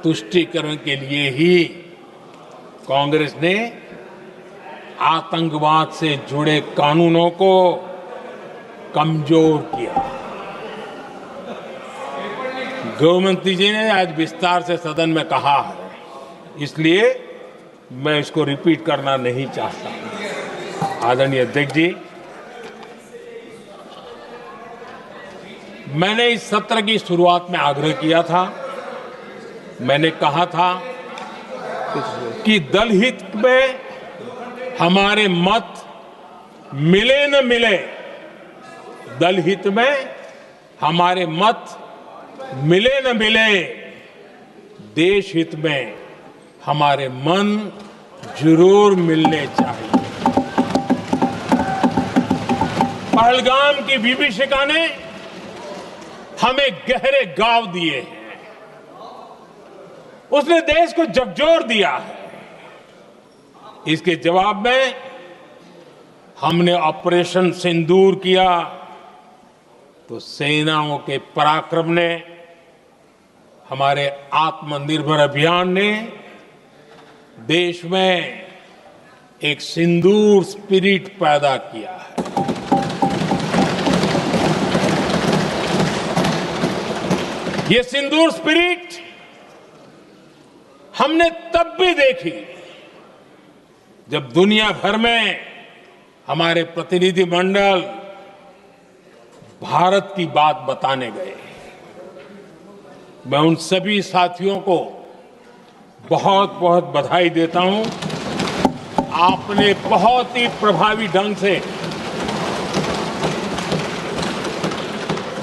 तुष्टीकरण के लिए ही कांग्रेस ने आतंकवाद से जुड़े कानूनों को कमजोर किया। गृहमंत्री जी ने आज विस्तार से सदन में कहा है, इसलिए मैं इसको रिपीट करना नहीं चाहता। आदरणीय अध्यक्ष जी, मैंने इस सत्र की शुरुआत में आग्रह किया था, मैंने कहा था कि दल हित में हमारे मत मिले न मिले, दल हित में हमारे मत मिले न मिले, देश हित में हमारे मन जरूर मिलने चाहिए। पहलगाम की विभीषिका ने हमें गहरे घाव दिए हैं, उसने देश को झकझोर दिया है। इसके जवाब में हमने ऑपरेशन सिंदूर किया तो सेनाओं के पराक्रम ने, हमारे आत्मनिर्भर अभियान ने देश में एक सिंदूर स्पिरिट पैदा किया है। ये सिंदूर स्पिरिट हमने तब भी देखी जब दुनिया भर में हमारे प्रतिनिधि मंडल भारत की बात बताने गए। मैं उन सभी साथियों को बहुत बहुत बधाई देता हूं। आपने बहुत ही प्रभावी ढंग से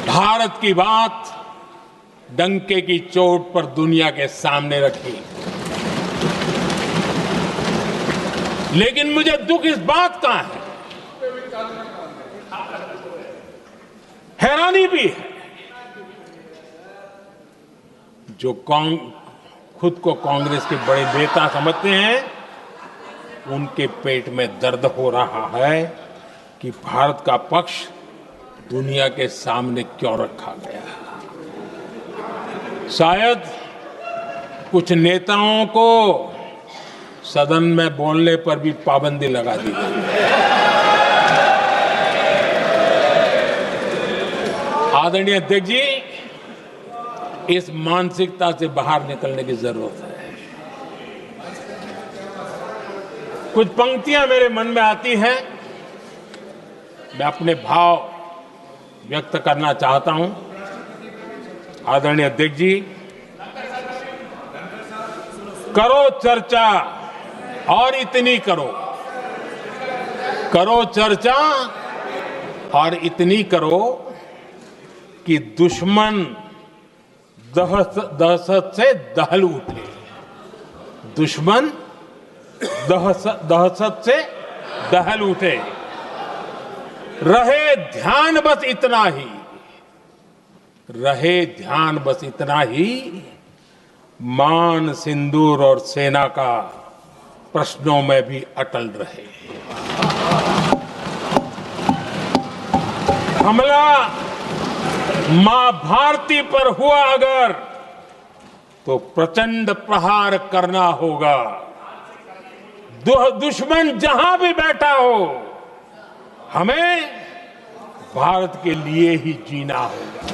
भारत की बात डंके की चोट पर दुनिया के सामने रखी। लेकिन मुझे दुख इस बात का है, हैरानी भी है, जो खुद को कांग्रेस के बड़े नेता समझते हैं, उनके पेट में दर्द हो रहा है कि भारत का पक्ष दुनिया के सामने क्यों रखा गया है। शायद कुछ नेताओं को सदन में बोलने पर भी पाबंदी लगा दी गई है। आदरणीय अध्यक्ष जी, इस मानसिकता से बाहर निकलने की जरूरत है। कुछ पंक्तियां मेरे मन में आती हैं, मैं अपने भाव व्यक्त करना चाहता हूं। आदरणीय अध्यक्ष जी, करो चर्चा और इतनी करो, करो चर्चा और इतनी करो कि दुश्मन दहशत से दहल उठे। दुश्मन दहशत से दहल उठे। रहे ध्यान बस इतना ही, रहे ध्यान बस इतना ही, मान सिंदूर और सेना का प्रश्नों में भी अटल रहे। हमला मां भारती पर हुआ अगर, तो प्रचंड प्रहार करना होगा। दुश्मन जहां भी बैठा हो, हमें भारत के लिए ही जीना होगा।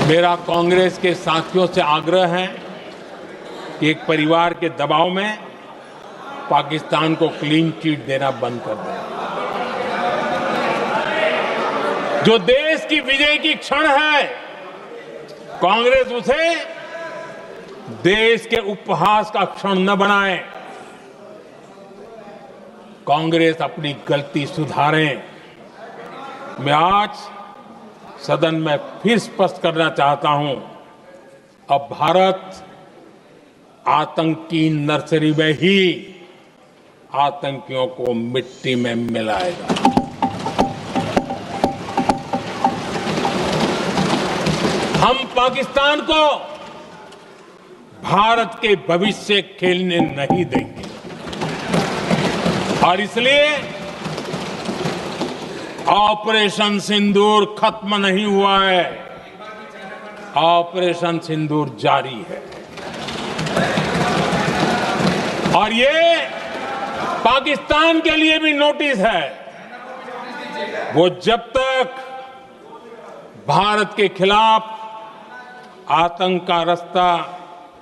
मेरा कांग्रेस के साथियों से आग्रह है कि एक परिवार के दबाव में पाकिस्तान को क्लीन चिट देना बंद कर दें। जो देश की विजय की क्षण है, कांग्रेस उसे देश के उपहास का क्षण न बनाए। कांग्रेस अपनी गलती सुधारें। मैं आज सदन में फिर स्पष्ट करना चाहता हूं, अब भारत आतंक की नर्सरी में ही आतंकियों को मिट्टी में मिलाएगा। हम पाकिस्तान को भारत के भविष्य खेलने नहीं देंगे और इसलिए ऑपरेशन सिंदूर खत्म नहीं हुआ है, ऑपरेशन सिंदूर जारी है। और ये पाकिस्तान के लिए भी नोटिस है। वो जब तक भारत के खिलाफ आतंक का रास्ता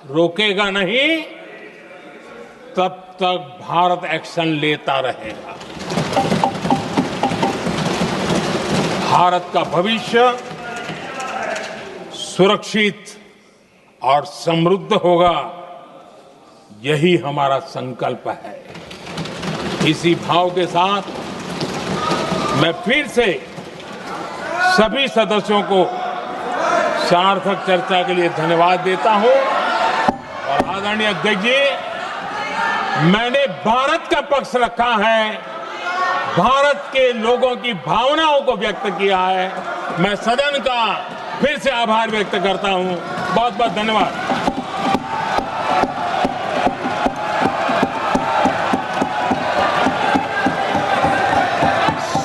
रोकेगा नहीं, तब तक भारत एक्शन लेता रहेगा। भारत का भविष्य सुरक्षित और समृद्ध होगा, यही हमारा संकल्प है। इसी भाव के साथ मैं फिर से सभी सदस्यों को सार्थक चर्चा के लिए धन्यवाद देता हूं। और आदरणीय अध्यक्ष जी, मैंने भारत का पक्ष रखा है, भारत के लोगों की भावनाओं को व्यक्त किया है। मैं सदन का फिर से आभार व्यक्त करता हूं। बहुत बहुत धन्यवाद।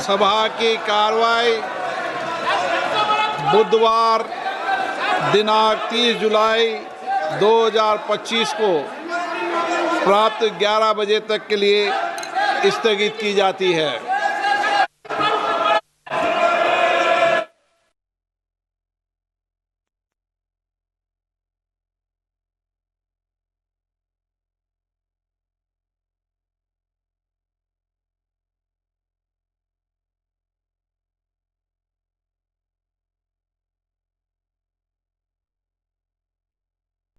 सभा की कार्रवाई बुधवार दिनांक 30 जुलाई 2025 को प्राप्त 11 बजे तक के लिए स्थगित की जाती है।